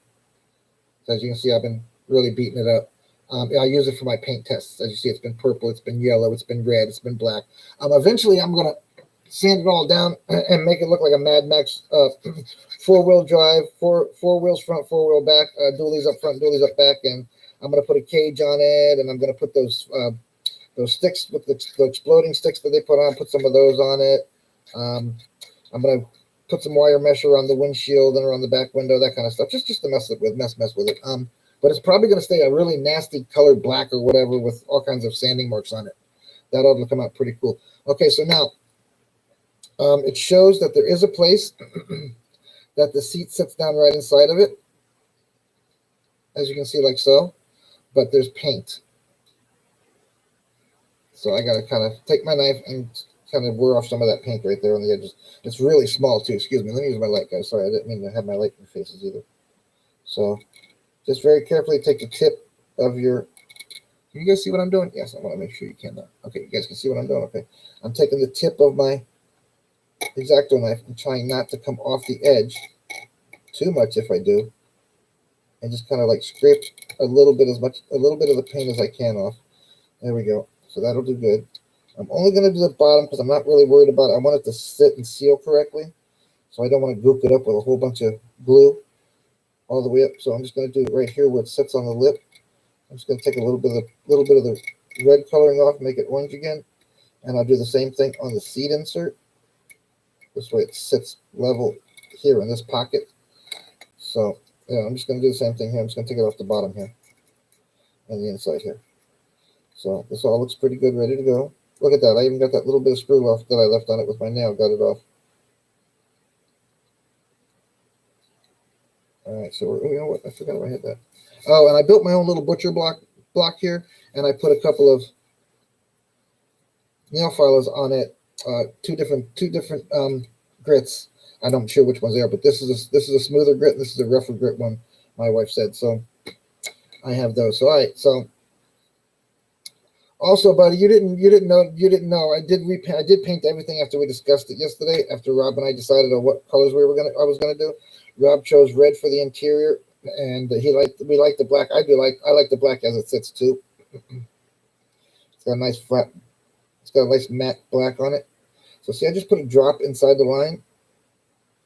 S1: So as you can see, I've been really beating it up. I use it for my paint tests. As you see, it's been purple, it's been yellow, it's been red, it's been black. Eventually, I'm going to sand it all down and make it look like a Mad Max four-wheel drive, four wheels front, four wheel back, dualies up front, dualies up back, and I'm going to put a cage on it, and I'm going to put those sticks with the exploding sticks that they put on, put some of those on it. I'm going to put some wire mesh around the windshield and around the back window, that kind of stuff, just to mess with it. But it's probably going to stay a really nasty colored black or whatever with all kinds of sanding marks on it. That ought to come out pretty cool. Okay, so now it shows that there is a place that the seat sits down right inside of it, as you can see, like so, but there's paint. So I got to kind of take my knife and kind of wear off some of that paint right there on the edges. It's really small too. Excuse me. Let me use my light, guys. Sorry, I didn't mean to have my light in your faces either. So just very carefully take the tip of your. Can you guys see what I'm doing? Yes, I want to make sure you can now. Okay, you guys can see what I'm doing. Okay, I'm taking the tip of my X-Acto knife and trying not to come off the edge too much if I do, and just kind of like scrape a little bit of the paint as I can off. There we go. So that'll do good. I'm only going to do the bottom because I'm not really worried about it. I want it to sit and seal correctly, so I don't want to goop it up with a whole bunch of glue all the way up. So I'm just going to do it right here where it sits on the lip. I'm just going to take a little bit of the red coloring off, make it orange again, and I'll do the same thing on the seat insert. This way it sits level here in this pocket. So yeah, I'm just going to do the same thing here. I'm just going to take it off the bottom here and the inside here. So this all looks pretty good, ready to go. Look at that. I even got that little bit of screw off that I left on it with my nail. Got it off. All right, so you know what? I forgot I had that. Oh, and I built my own little butcher block here, and I put a couple of nail filers on it. Two different grits. I'm not sure which ones they are, but this is a smoother grit. And this is a rougher grit one. My wife said so. I have those. So all right. So also, buddy, you didn't know. I did paint everything after we discussed it yesterday. After Rob and I decided on what colors I was gonna do. Rob chose red for the interior, and we liked the black. I like the black as it sits too. It's got a nice flat. It's got a nice matte black on it. So see, I just put a drop inside the line,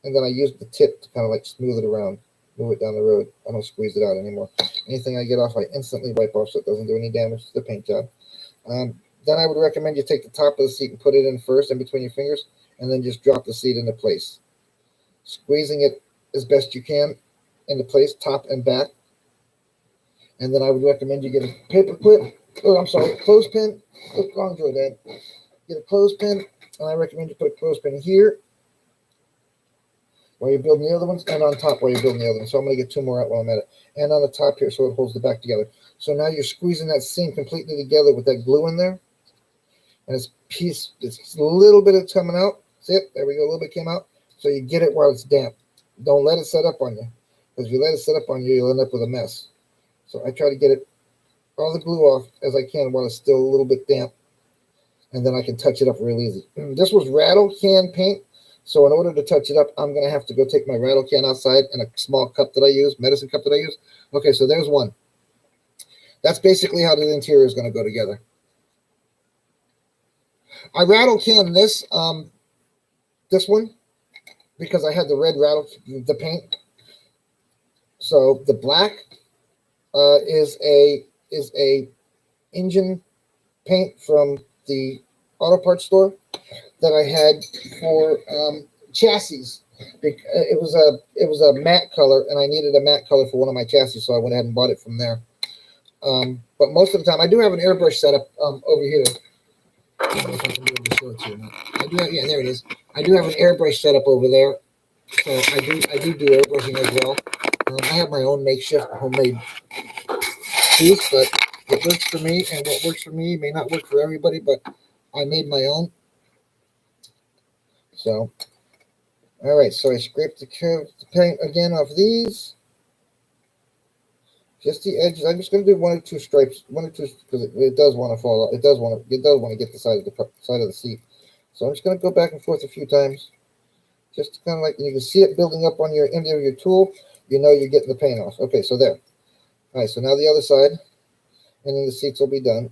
S1: and then I used the tip to kind of like smooth it around, move it down the road. I don't squeeze it out anymore. Anything I get off, I instantly wipe off so it doesn't do any damage to the paint job. Then I would recommend you take the top of the seat and put it in first in between your fingers, and then just drop the seat into place, squeezing it as best you can into place, top and back. And then I would recommend you get a paper clip, clothespin. Look, wrong, Dad. Get a clothespin, and I recommend you put a clothespin here while you're building the other ones, and on top while you're building the other ones. So I'm going to get two more out while I'm at it. And on the top here so it holds the back together. So now you're squeezing that seam completely together with that glue in there. And it's a little bit of coming out. See it? There we go. A little bit came out. So you get it while it's damp. Don't let it set up on you. Because if you let it set up on you, you'll end up with a mess. So I try to get all the glue off as I can while it's still a little bit damp. and then I can touch it up real easy. This was rattle can paint, so in order to touch it up, I'm going to have to go take my rattle can outside and a small cup that I use, medicine cup that I use. Okay, so there's one. That's basically how the interior is going to go together. I rattle can this one because I had the red the paint. So the black is a engine paint from the auto parts store that I had for chassis. It was a matte color, and I needed a matte color for one of my chassis, so I went ahead and bought it from there. But most of the time, I do have an airbrush setup over here. I don't know if I can be able to show it to you or not. I do have, yeah, there it is. I do have an airbrush setup over there, so I do airbrushing as well. I have my own makeshift homemade piece, but it works for me, and what works for me may not work for everybody, but I made my own. So, all right, so I scraped the paint again off these. Just the edges. I'm just going to do one or two stripes, because it does want to fall off. It does want to get the side of the seat. So I'm just going to go back and forth a few times, just kind of like, and you can see it building up on your end of your tool. You know you're getting the paint off. Okay, so there. All right, so now the other side, and then the seats will be done.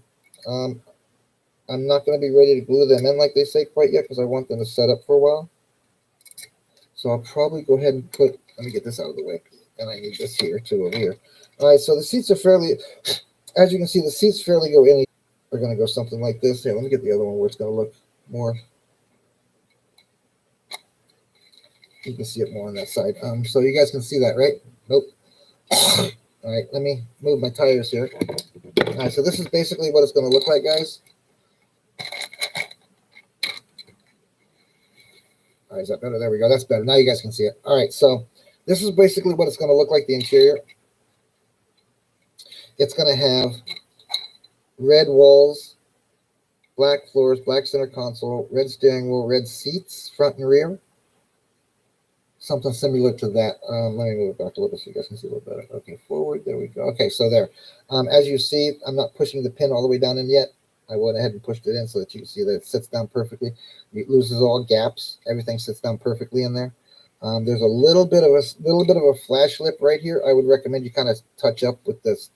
S1: I'm not going to be ready to glue them in like they say quite yet, because I want them to set up for a while. So I'll probably go ahead and let me get this out of the way, and I need this here too over here. All right, so the seats are fairly, as you can see, the seats fairly go in. They're going to go something like this. Here, let me get the other one where it's going to look more. You can see it more on that side. So you guys can see that, right? Nope. All right, let me move my tires here. All right, so this is basically what it's going to look like, guys. All right, is that better? There we go. That's better. Now you guys can see it. All right, so this is basically what it's going to look like, the interior. It's going to have red walls, black floors, black center console, red steering wheel, red seats, front and rear. Something similar to that. Let me move it back a little bit so you guys can see a little better. Okay, forward. There we go. Okay, so there. As you see, I'm not pushing the pin all the way down in yet. I went ahead and pushed it in so that you can see that it sits down perfectly. It loses all gaps. Everything sits down perfectly in there. There's a little bit of a flash lip right here. I would recommend you kind of touch up with this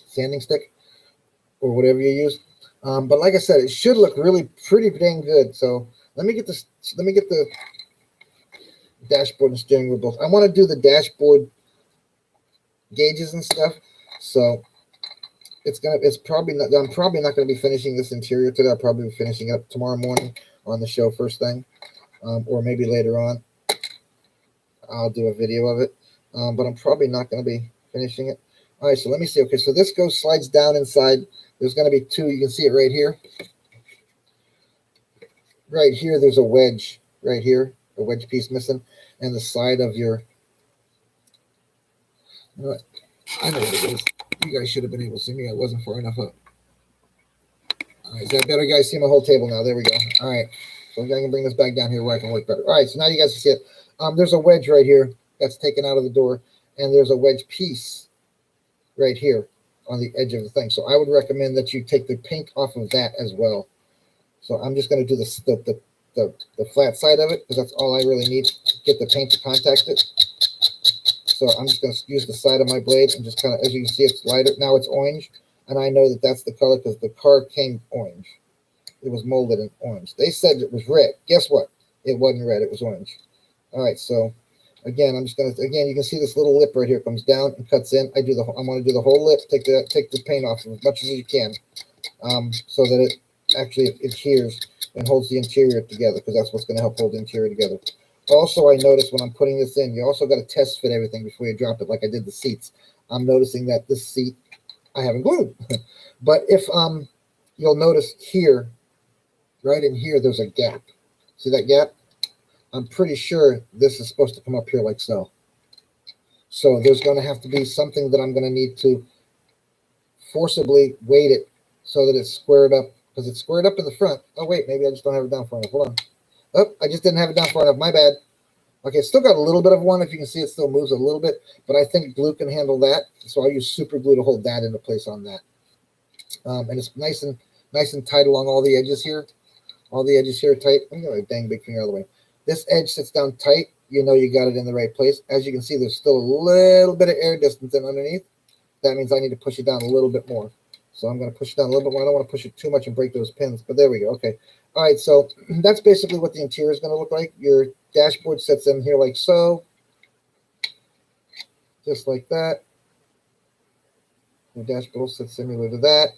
S1: sanding stick or whatever you use. But like I said, it should look really pretty dang good. So let me get the dashboard and steering wheel both. I want to do the dashboard gauges and stuff. So I'm probably not going to be finishing this interior today. I'll probably be finishing it up tomorrow morning on the show first thing, or maybe later on. I'll do a video of it, but I'm probably not going to be finishing it. All right, so let me see. Okay, so this slides down inside. There's going to be two. You can see it right here. Right here, there's a wedge. Right here, a wedge piece missing, and the side of your. You know what? I know what it is. You guys should have been able to see me. I wasn't far enough up. All right, is that better, guys? See my whole table now. There we go. All right, so I can bring this back down here where I can work better. All right, so now you guys can see it. There's a wedge right here that's taken out of the door, and there's a wedge piece right here on the edge of the thing. So I would recommend that you take the paint off of that as well. So I'm just going to do the flat side of it because that's all I really need to get the paint to contact it. So I'm just going to use the side of my blade and just kind of, as you can see, it's lighter. Now it's orange, and I know that that's the color because the car came orange. It was molded in orange. They said it was red. Guess what? It wasn't red. It was orange. All right, so again, I'm just going to, again, you can see this little lip right here comes down and cuts in. I'm going to do the whole lip, take the paint off as much as you can so that it actually adheres and holds the interior together because that's what's going to help hold the interior together. Also, I noticed when I'm putting this in, you also got to test fit everything before you drop it, like I did the seats. I'm noticing that this seat I haven't glued. But if you'll notice here, right in here, there's a gap. See that gap? I'm pretty sure this is supposed to come up here like so. So there's going to have to be something that I'm going to need to forcibly weight it so that it's squared up, because it's squared up in the front. Oh, wait, maybe I just don't have it down far enough. Hold on. Oh, I just didn't have it down far enough. My bad. Okay, it's still got a little bit of one. If you can see, it still moves a little bit, but I think glue can handle that. So I use super glue to hold that into place on that. And it's nice and nice and tight along all the edges here. All the edges here are tight. I'm going to dang big finger all the way. This edge sits down tight. You know you got it in the right place. As you can see, there's still a little bit of air distance in underneath. That means I need to push it down a little bit more. So I'm going to push it down a little bit more. I don't want to push it too much and break those pins, but there we go. Okay. All right, so that's basically what the interior is going to look like. Your dashboard sits in here like so. Just like that. Your dashboard sits similar to that.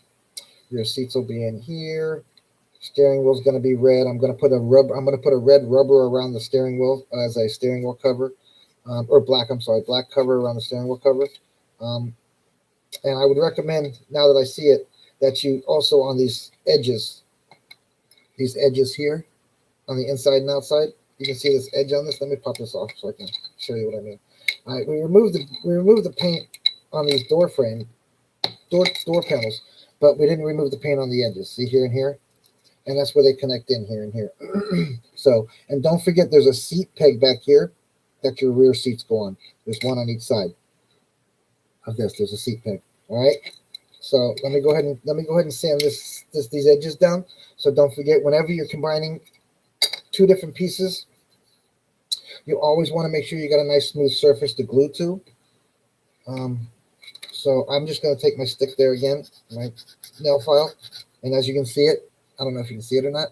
S1: Your seats will be in here. Steering wheel is going to be red. I'm going to put a red rubber around the steering wheel as a steering wheel cover, or black. I'm sorry, black cover around the steering wheel cover. And I would recommend, now that I see it, that you also on these edges here, on the inside and outside, you can see this edge on this. Let me pop this off so I can show you what I mean. All right, we removed the paint on these door panels, but we didn't remove the paint on the edges. See here and here? And that's where they connect in here and here. So, and don't forget there's a seat peg back here that your rear seats go on. There's one on each side of this. There's a seat peg. All right. So let me go ahead and sand these edges down. So don't forget, whenever you're combining two different pieces, you always want to make sure you got a nice smooth surface to glue to. So I'm just going to take my stick there again, my nail file, and as you can see it, I don't know if you can see it or not.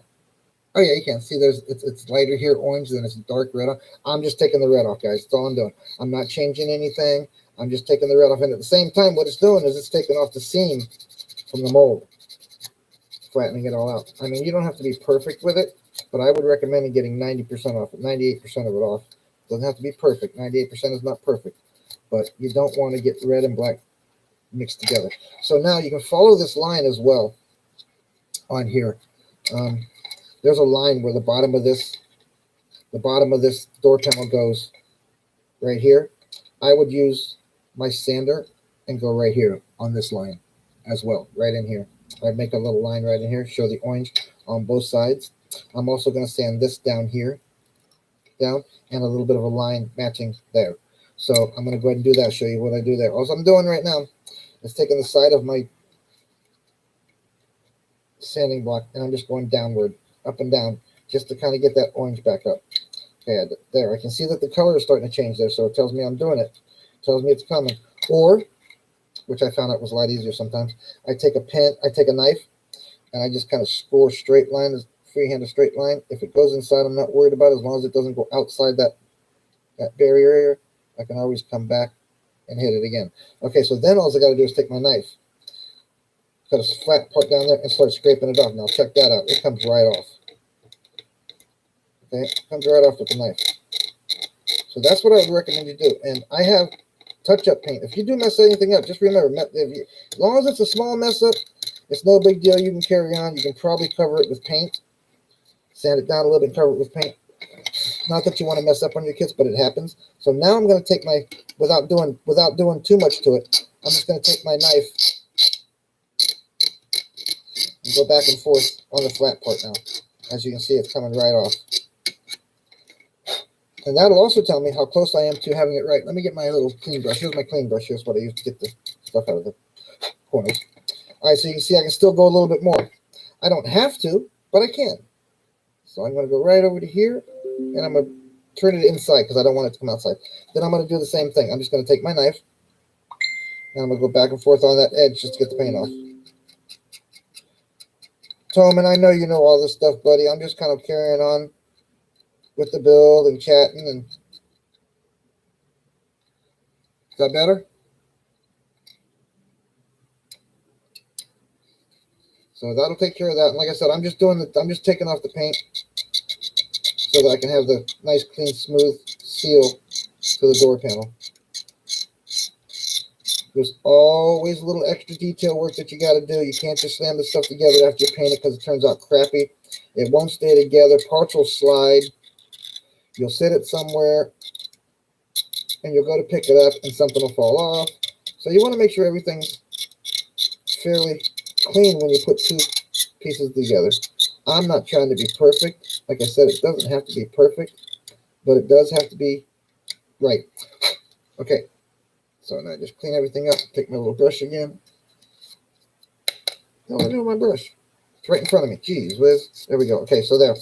S1: Oh yeah, you can see it's lighter here, orange, then it's dark red. I'm just taking the red off, guys. That's all I'm doing. I'm not changing anything. I'm just taking the red off, and at the same time, what it's doing is it's taking off the seam from the mold, flattening it all out. I mean, you don't have to be perfect with it, but I would recommend getting 90% off it, 98% of it off. Doesn't have to be perfect. 98% is not perfect, but you don't want to get red and black mixed together. So now you can follow this line as well on here. There's a line where the bottom of this door panel goes right here. I would use my sander and go right here on this line as well, right in here. I'd make a little line right in here, show the orange on both sides. I'm also going to sand this down here, down, and a little bit of a line matching there. So I'm going to go ahead and do that, show you what I do there. All I'm doing right now is taking the side of my sanding block, and I'm just going downward, up and down, just to kind of get that orange back up. Okay, there. I can see that the color is starting to change there, so it tells me I'm doing it. It tells me it's coming. Or, which I found out was a lot easier sometimes, I take a knife, and I just kind of score a straight line, freehand a straight line. If it goes inside, I'm not worried about it. As long as it doesn't go outside that barrier area, I can always come back and hit it again. Okay, so then all I got to do is take my knife, cut a flat part down there, and start scraping it off. Now check that out. It comes right off. Okay, it comes right off with the knife. So that's what I would recommend you do. And I have touch-up paint. If you do mess anything up, just remember, as long as it's a small mess up, it's no big deal. You can carry on. You can probably cover it with paint. Sand it down a little bit and cover it with paint. Not that you want to mess up on your kits, but it happens. So now I'm going to take my, without doing too much to it, I'm just going to take my knife and go back and forth on the flat part now. As you can see, it's coming right off. And that'll also tell me how close I am to having it right. Let me get my little clean brush. Here's my clean brush. Here's what I use to get the stuff out of the corners. All right, so you can see I can still go a little bit more. I don't have to, but I can. So I'm going to go right over to here, and I'm going to turn it inside because I don't want it to come outside. Then I'm going to do the same thing. I'm just going to take my knife, and I'm going to go back and forth on that edge just to get the paint off. Tom, and I know you know all this stuff, buddy. I'm just kind of carrying on with the build and chatting. And is that better? So that'll take care of that. And like I said, I'm just taking off the paint so that I can have the nice, clean, smooth seal to the door panel. There's always a little extra detail work that you got to do. You can't just slam the stuff together after you paint it because it turns out crappy. It won't stay together. Parts will slide. You'll sit it somewhere, and you'll go to pick it up, and something will fall off. So you want to make sure everything's fairly clean when you put two pieces together. I'm not trying to be perfect. Like I said, it doesn't have to be perfect, but it does have to be right. Okay, so now I just clean everything up. Take my little brush again. What do I do with my brush? It's right in front of me. Jeez whiz. There we go. Okay, so there.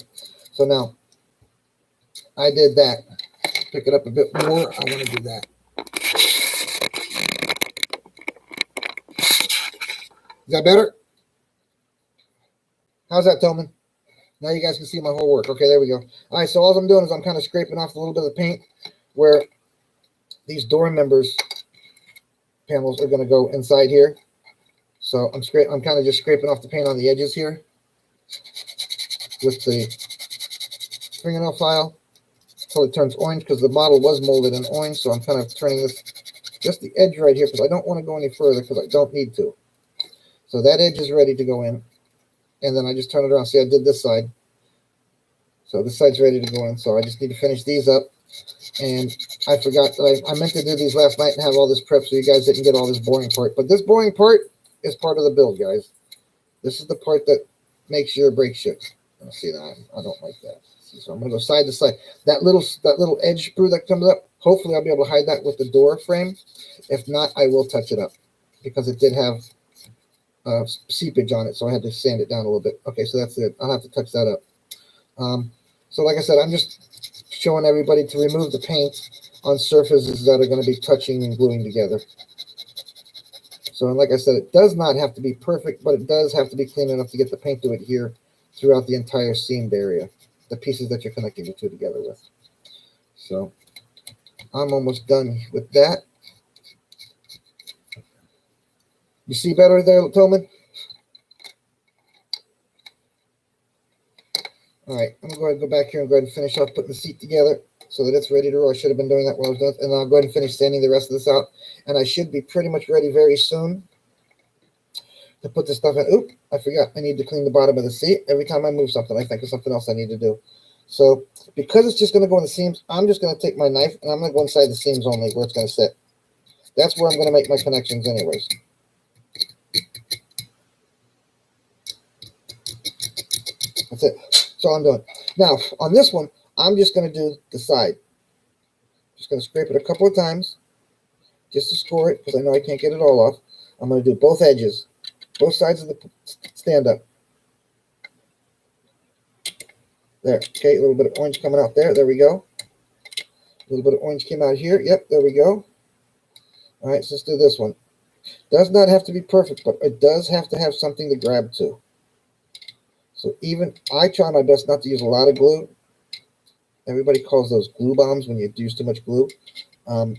S1: So now I did that. Pick it up a bit more. I want to do that. Is that better? How's that, Tillman? Now you guys can see my whole work. Okay, there we go. All right, so all I'm doing is I'm kind of scraping off a little bit of paint where these door members panels are going to go inside here. So I'm kind of just scraping off the paint on the edges here with the fingernail file until it turns orange, because the model was molded in orange. So I'm kind of turning this, just the edge right here, because I don't want to go any further because I don't need to. So that edge is ready to go in. And then I just turn it around. See, I did this side. So this side's ready to go in. So I just need to finish these up. And I forgot that I meant to do these last night and have all this prep so you guys didn't get all this boring part. But this boring part is part of the build, guys. This is the part that makes you or breaks you. See, that I don't like that. So I'm going to go side to side. That little edge sprue that comes up, hopefully I'll be able to hide that with the door frame. If not, I will touch it up because it did have seepage on it, so I had to sand it down a little bit. Okay, so that's it. I'll have to touch that up. So like I said, I'm just showing everybody to remove the paint on surfaces that are going to be touching and gluing together. So like I said, it does not have to be perfect, but it does have to be clean enough to get the paint to adhere throughout the entire seamed area, the pieces that you're connecting the two together with. So I'm almost done with that. You see better there, Tillman? All right, I'm going to go ahead and go back here and go ahead and finish off putting the seat together so that it's ready to roll. I should have been doing that while I was done. And I'll go ahead and finish sanding the rest of this out. And I should be pretty much ready very soon to put this stuff in. Oop, I forgot. I need to clean the bottom of the seat. Every time I move something, I think of something else I need to do. So because it's just going to go in the seams, I'm just going to take my knife and I'm going to go inside the seams only where it's going to sit. That's where I'm going to make my connections anyways. That's it. That's all I'm doing. Now, on this one, I'm just going to do the side. Just going to scrape it a couple of times just to score it because I know I can't get it all off. I'm going to do both edges, both sides of the stand-up. There. Okay, a little bit of orange coming out there. There we go. A little bit of orange came out here. Yep, there we go. All right, so let's do this one. Does not have to be perfect, but it does have to have something to grab to. So even I try my best not to use a lot of glue. Everybody calls those glue bombs when you use too much glue. And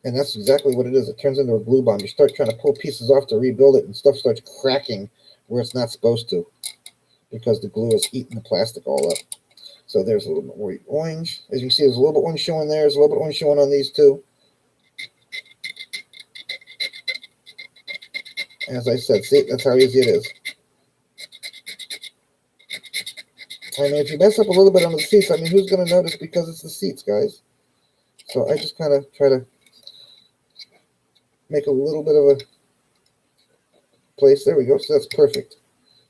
S1: that's exactly what it is. It turns into a glue bomb. You start trying to pull pieces off to rebuild it, and stuff starts cracking where it's not supposed to because the glue is eating the plastic all up. So there's a little bit more orange. As you can see, there's a little bit orange showing there. There's a little bit orange showing on these two. As I said, see, that's how easy it is. I mean, if you mess up a little bit on the seats, I mean, who's going to notice because it's the seats, guys? So I just kind of try to make a little bit of a place. There we go. So that's perfect.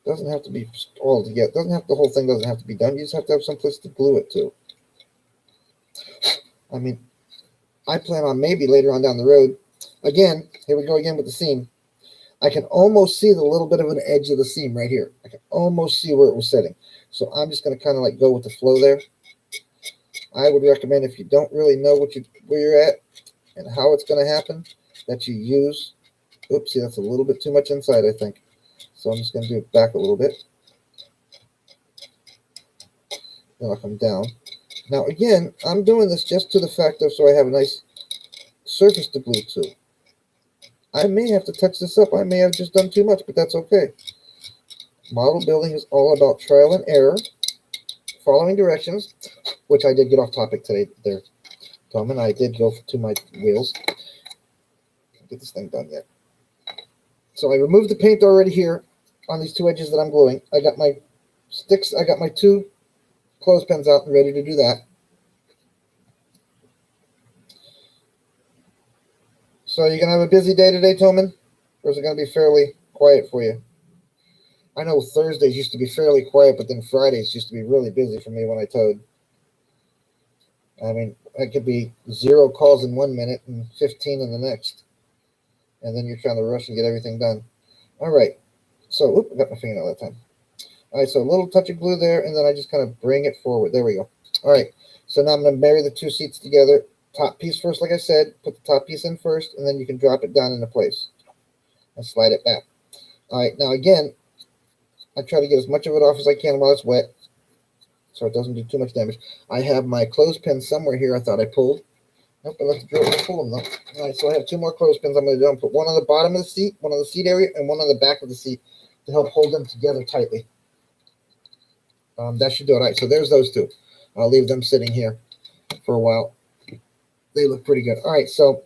S1: Doesn't have to be all together. Doesn't have the whole thing doesn't have to be done. You just have to have some place to glue it to. I mean, I plan on maybe later on down the road. Again, here we go again with the seam. I can almost see the little bit of an edge of the seam right here. I can almost see where it was sitting. So I'm just going to kind of like go with the flow there. I would recommend, if you don't really know where you're at and how it's going to happen, that you use, oops, see, that's a little bit too much inside, I think. So I'm just going to do it back a little bit. Then I'll come down. Now, again, I'm doing this just to the fact of so I have a nice surface to glue to. I may have to touch this up. I may have just done too much, but that's okay. Model building is all about trial and error, following directions, which I did get off topic today there, Tom, and I did go to my wheels. Can't get this thing done yet. So I removed the paint already here on these two edges that I'm gluing. I got my sticks, I got my two clothespins out and ready to do that. So you're going to have a busy day today, Tillman? Or is it going to be fairly quiet for you? I know Thursdays used to be fairly quiet, but then Fridays used to be really busy for me when I towed. I mean, it could be 0 calls in 1 minute and 15 in the next. And then you're trying to rush and get everything done. All right. So, oop, I got my fingernail that time. All right, so a little touch of glue there, and then I just kind of bring it forward. There we go. All right, so now I'm going to marry the two seats together. Top piece first, like I said. Put the top piece in first, and then you can drop it down into place and slide it back. All right, now again, I try to get as much of it off as I can while it's wet, so it doesn't do too much damage. I have my clothespin somewhere here. I thought I pulled. Nope, I left the drill. I pulled them though. All right, so I have two more clothespins I'm going to do. I'm put one on the bottom of the seat, one on the seat area, and one on the back of the seat to help hold them together tightly. That should do it. All right, so there's those two. I'll leave them sitting here for a while. They look pretty good. All right, so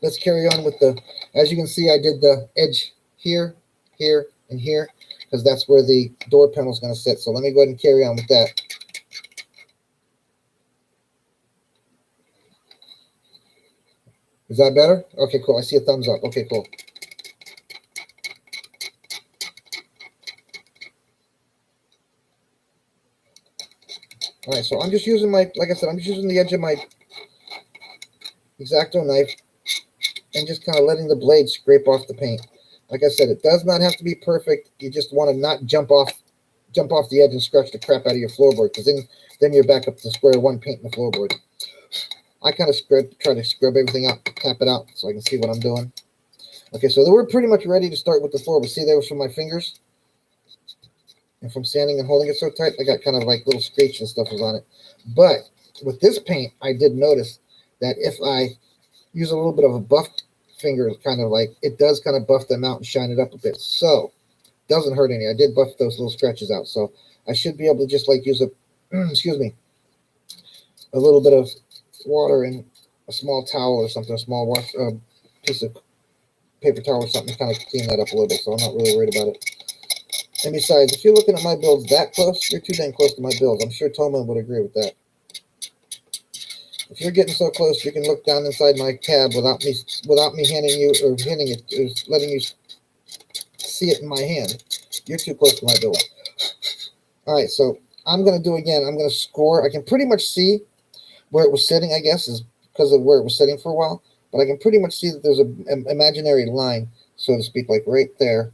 S1: let's carry on with the, as you can see, I did the edge here, here, and here, because that's where the door panel is going to sit. So let me go ahead and carry on with that. Is that better? Okay, cool. I see a thumbs up. Okay, cool. All right, so I'm just using my, like I said, I'm just using the edge of my X-Acto knife and just kind of letting the blade scrape off the paint. Like I said, it does not have to be perfect. You just want to not jump off the edge and scratch the crap out of your floorboard, because then you're back up to square one painting the floorboard. I kind of try to scrub everything out, tap it out so I can see what I'm doing. Okay, so we're pretty much ready to start with the floor, but see, there was from my fingers and from sanding and holding it so tight, I got kind of like little scratches and stuff was on it. But with this paint, I did notice that if I use a little bit of a buff finger, kind of like, it does kind of buff them out and shine it up a bit. So it doesn't hurt any. I did buff those little scratches out. So I should be able to just like use a, excuse me, a little bit of water and a small towel or something, a small wash, piece of paper towel or something to kind of clean that up a little bit. So I'm not really worried about it. And besides, if you're looking at my builds that close, you're too dang close to my builds. I'm sure Toma would agree with that. If you're getting so close, you can look down inside my cab without me handing you or handing it or letting you see it in my hand. You're too close to my build. All right, so I'm going to do again. I'm going to score. I can pretty much see where it was sitting, I guess, is because of where it was sitting for a while. But I can pretty much see that there's an imaginary line, so to speak, like right there.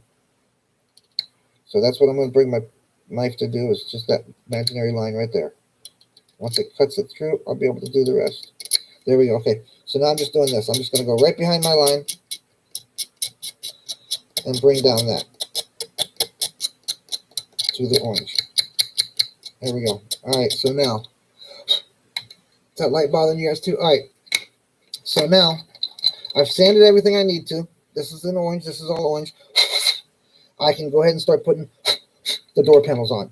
S1: So that's what I'm going to bring my knife to do, is just that imaginary line right there. Once it cuts it through, I'll be able to do the rest. There we go. Okay, so now I'm just doing this. I'm just going to go right behind my line and bring down that to the orange. There we go. All right, so now, is that light bothering you guys too? All right, so now I've sanded everything I need to. This is an orange. This is all orange. I can go ahead and start putting the door panels on.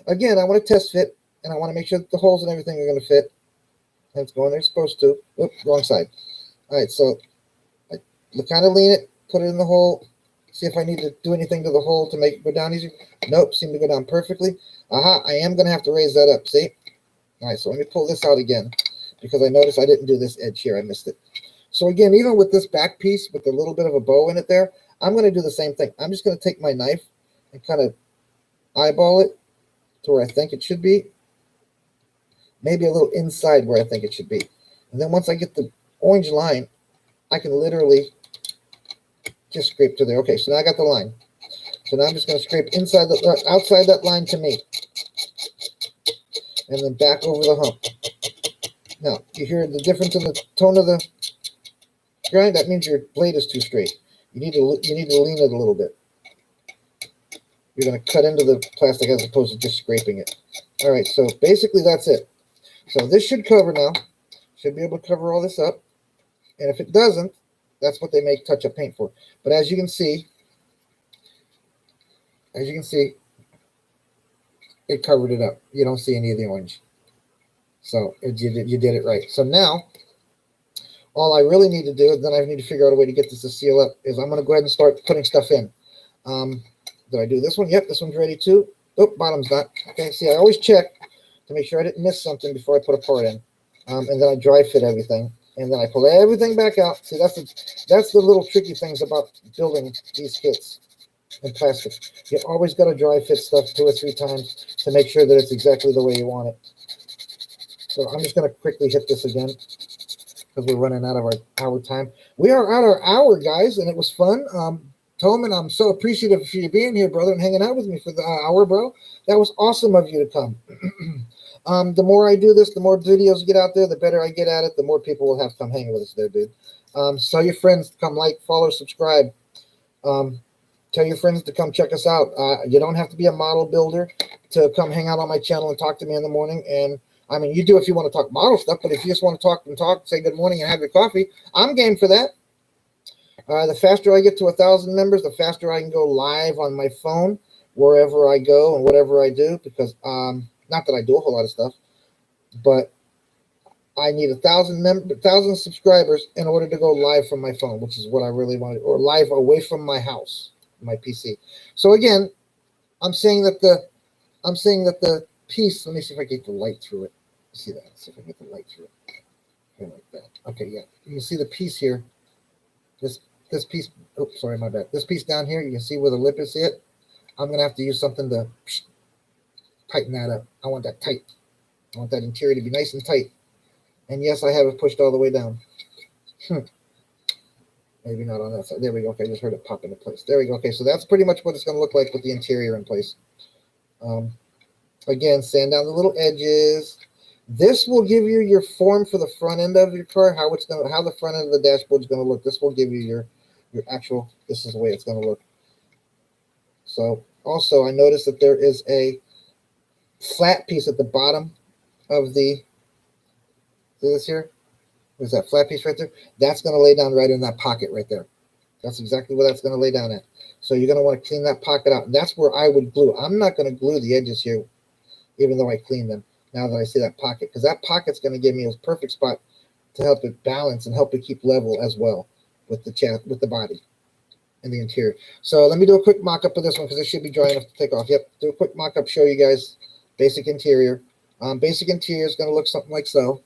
S1: Again, I want to test fit, and I want to make sure that the holes and everything are going to fit. And it's going there, it's supposed to. Oops, wrong side. All right, so I kind of lean it, put it in the hole, see if I need to do anything to the hole to make it go down easier. Nope, seemed to go down perfectly. Aha, I am going to have to raise that up, see? All right, so let me pull this out again, because I noticed I didn't do this edge here. I missed it. So again, even with this back piece with a little bit of a bow in it there, I'm going to do the same thing. I'm just going to take my knife and kind of eyeball it to where I think it should be. Maybe a little inside where I think it should be. And then once I get the orange line, I can literally just scrape to there. Okay, so now I got the line. So now I'm just going to scrape inside outside that line to me. And then back over the hump. Now, you hear the difference in the tone of the grind? That means your blade is too straight. You need to lean it a little bit. You're going to cut into the plastic as opposed to just scraping it. All right, so basically that's it. So this should cover now. Should be able to cover all this up. And if it doesn't, that's what they make touch-up paint for. But as you can see, it covered it up. You don't see any of the orange. So you did it right. So now, all I really need to do, then I need to figure out a way to get this to seal up, is I'm going to go ahead and start putting stuff in. Did I do this one? Yep, this one's ready too. Oh, bottom's not. Okay, see, I always check to make sure I didn't miss something before I put a part in. And then I dry fit everything. And then I pull everything back out. See, that's the little tricky things about building these kits in plastic. You always got to dry fit stuff 2 or 3 times to make sure that it's exactly the way you want it. So I'm just going to quickly hit this again, because we're running out of our time. We are out our hour, guys, and it was fun. Toman, I'm so appreciative for you being here, brother, and hanging out with me for the hour, bro. That was awesome of you to come. The more I do this, the more videos get out there, the better I get at it, the more people will have come hanging with us there, dude. Tell your friends to come like, follow, subscribe. Tell your friends to come check us out. You don't have to be a model builder to come hang out on my channel and talk to me in the morning. And I mean, you do if you want to talk model stuff, but if you just want to talk, say good morning and have your coffee, I'm game for that. The faster I get to 1,000 members, the faster I can go live on my phone wherever I go and whatever I do, because not that I do a whole lot of stuff, but I need 1,000 subscribers in order to go live from my phone, which is what I really want, or live away from my house, my PC. So again, I'm saying that the piece. Let me see if I get the light through it. See that? Let's see if I get the light through it. Here, like that. Okay, yeah. You can see the piece here. This piece. Oops, sorry, my bad. This piece down here. You can see where the lip is. See it? I'm gonna have to use something to tighten that up. I want that tight. I want that interior to be nice and tight. And yes, I have it pushed all the way down. Maybe not on that side. There we go. Okay, I just heard it pop into place. There we go. Okay, so that's pretty much what it's going to look like with the interior in place. Again, sand down the little edges. This will give you your form for the front end of your car, how the front end of the dashboard is going to look. This will give you your actual. This is the way it's going to look. So also, I noticed that there is a flat piece at the bottom of the. See this here? There's that flat piece right there. That's going to lay down right in that pocket right there. That's exactly where that's going to lay down at. So you're going to want to clean that pocket out. And that's where I would glue. I'm not going to glue the edges here, even though I clean them, now that I see that pocket. Because that pocket's going to give me a perfect spot to help it balance and help it keep level as well with the body and the interior. So let me do a quick mock-up of this one because it should be dry enough to take off. Yep, do a quick mock-up, show you guys basic interior. Basic interior is going to look something like so.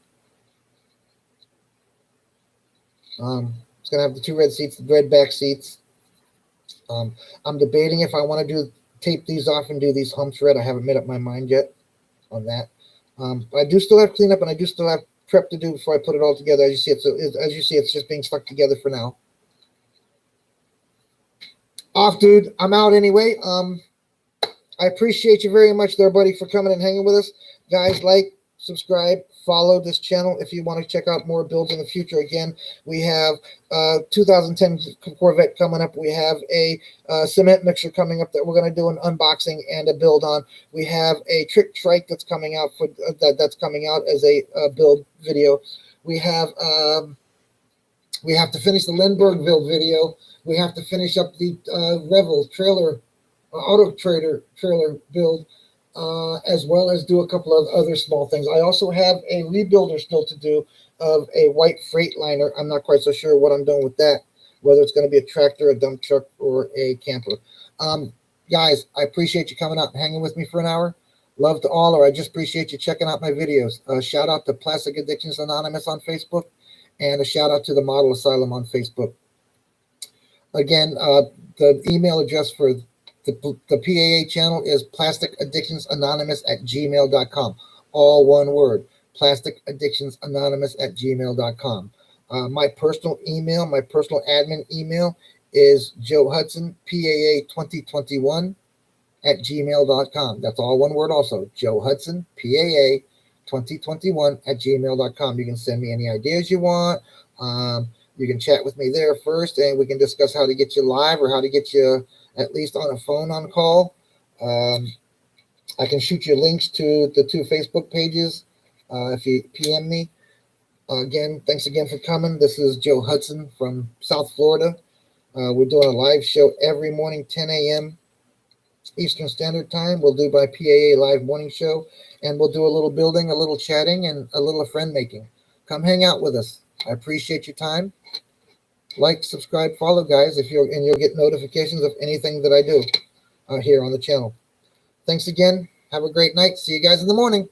S1: It's going to have the 2 red seats, the red back seats. I'm debating if I want to tape these off and do these humps red. I haven't made up my mind yet on that. But I do still have cleanup and I do still have prep to do before I put it all together. As you see, it's just being stuck together for now. Off, dude. I'm out anyway. I appreciate you very much there, buddy, for coming and hanging with us. Guys, like, subscribe, follow this channel if you want to check out more builds in the future. Again, we have 2010 Corvette coming up. We have a cement mixer coming up that we're going to do an unboxing and a build on. We have a trick trike that's coming out that's coming out as a build video. We have to finish the Lindberghville video. We have to finish up the Revel trailer, auto trailer build. As well as do a couple of other small things. I also have a rebuilder still to do of a white Freightliner. I'm not quite so sure what I'm doing with that, whether it's going to be a tractor, a dump truck, or a camper. Guys, I appreciate you coming out and hanging with me for an hour. Love to all, or I just appreciate you checking out my videos. Shout out to Plastic Addictions Anonymous on Facebook, and a shout out to the Model Asylum on Facebook. Again, the email address for the PAA channel is plastikaddictionsanonymous@gmail.com. All one word, plastikaddictionsanonymous@gmail.com. My personal email, my personal admin email is Joe Hudson, PAA2021@gmail.com. That's all one word also, Joe Hudson, PAA2021@gmail.com. You can send me any ideas you want. You can chat with me there first, and we can discuss how to get you live or how to get you at least on a phone on call. I can shoot you links to the 2 Facebook pages if you PM me. Again, thanks again for coming. This is Joe Hudson from South Florida. We're doing a live show every morning, 10 a.m. Eastern Standard Time. We'll do by PAA live morning show, and we'll do a little building, a little chatting, and a little friend making. Come hang out with us. I appreciate your time. Like, subscribe, follow, guys, and you'll get notifications of anything that I do here on the channel. Thanks again. Have a great night. See you guys in the morning.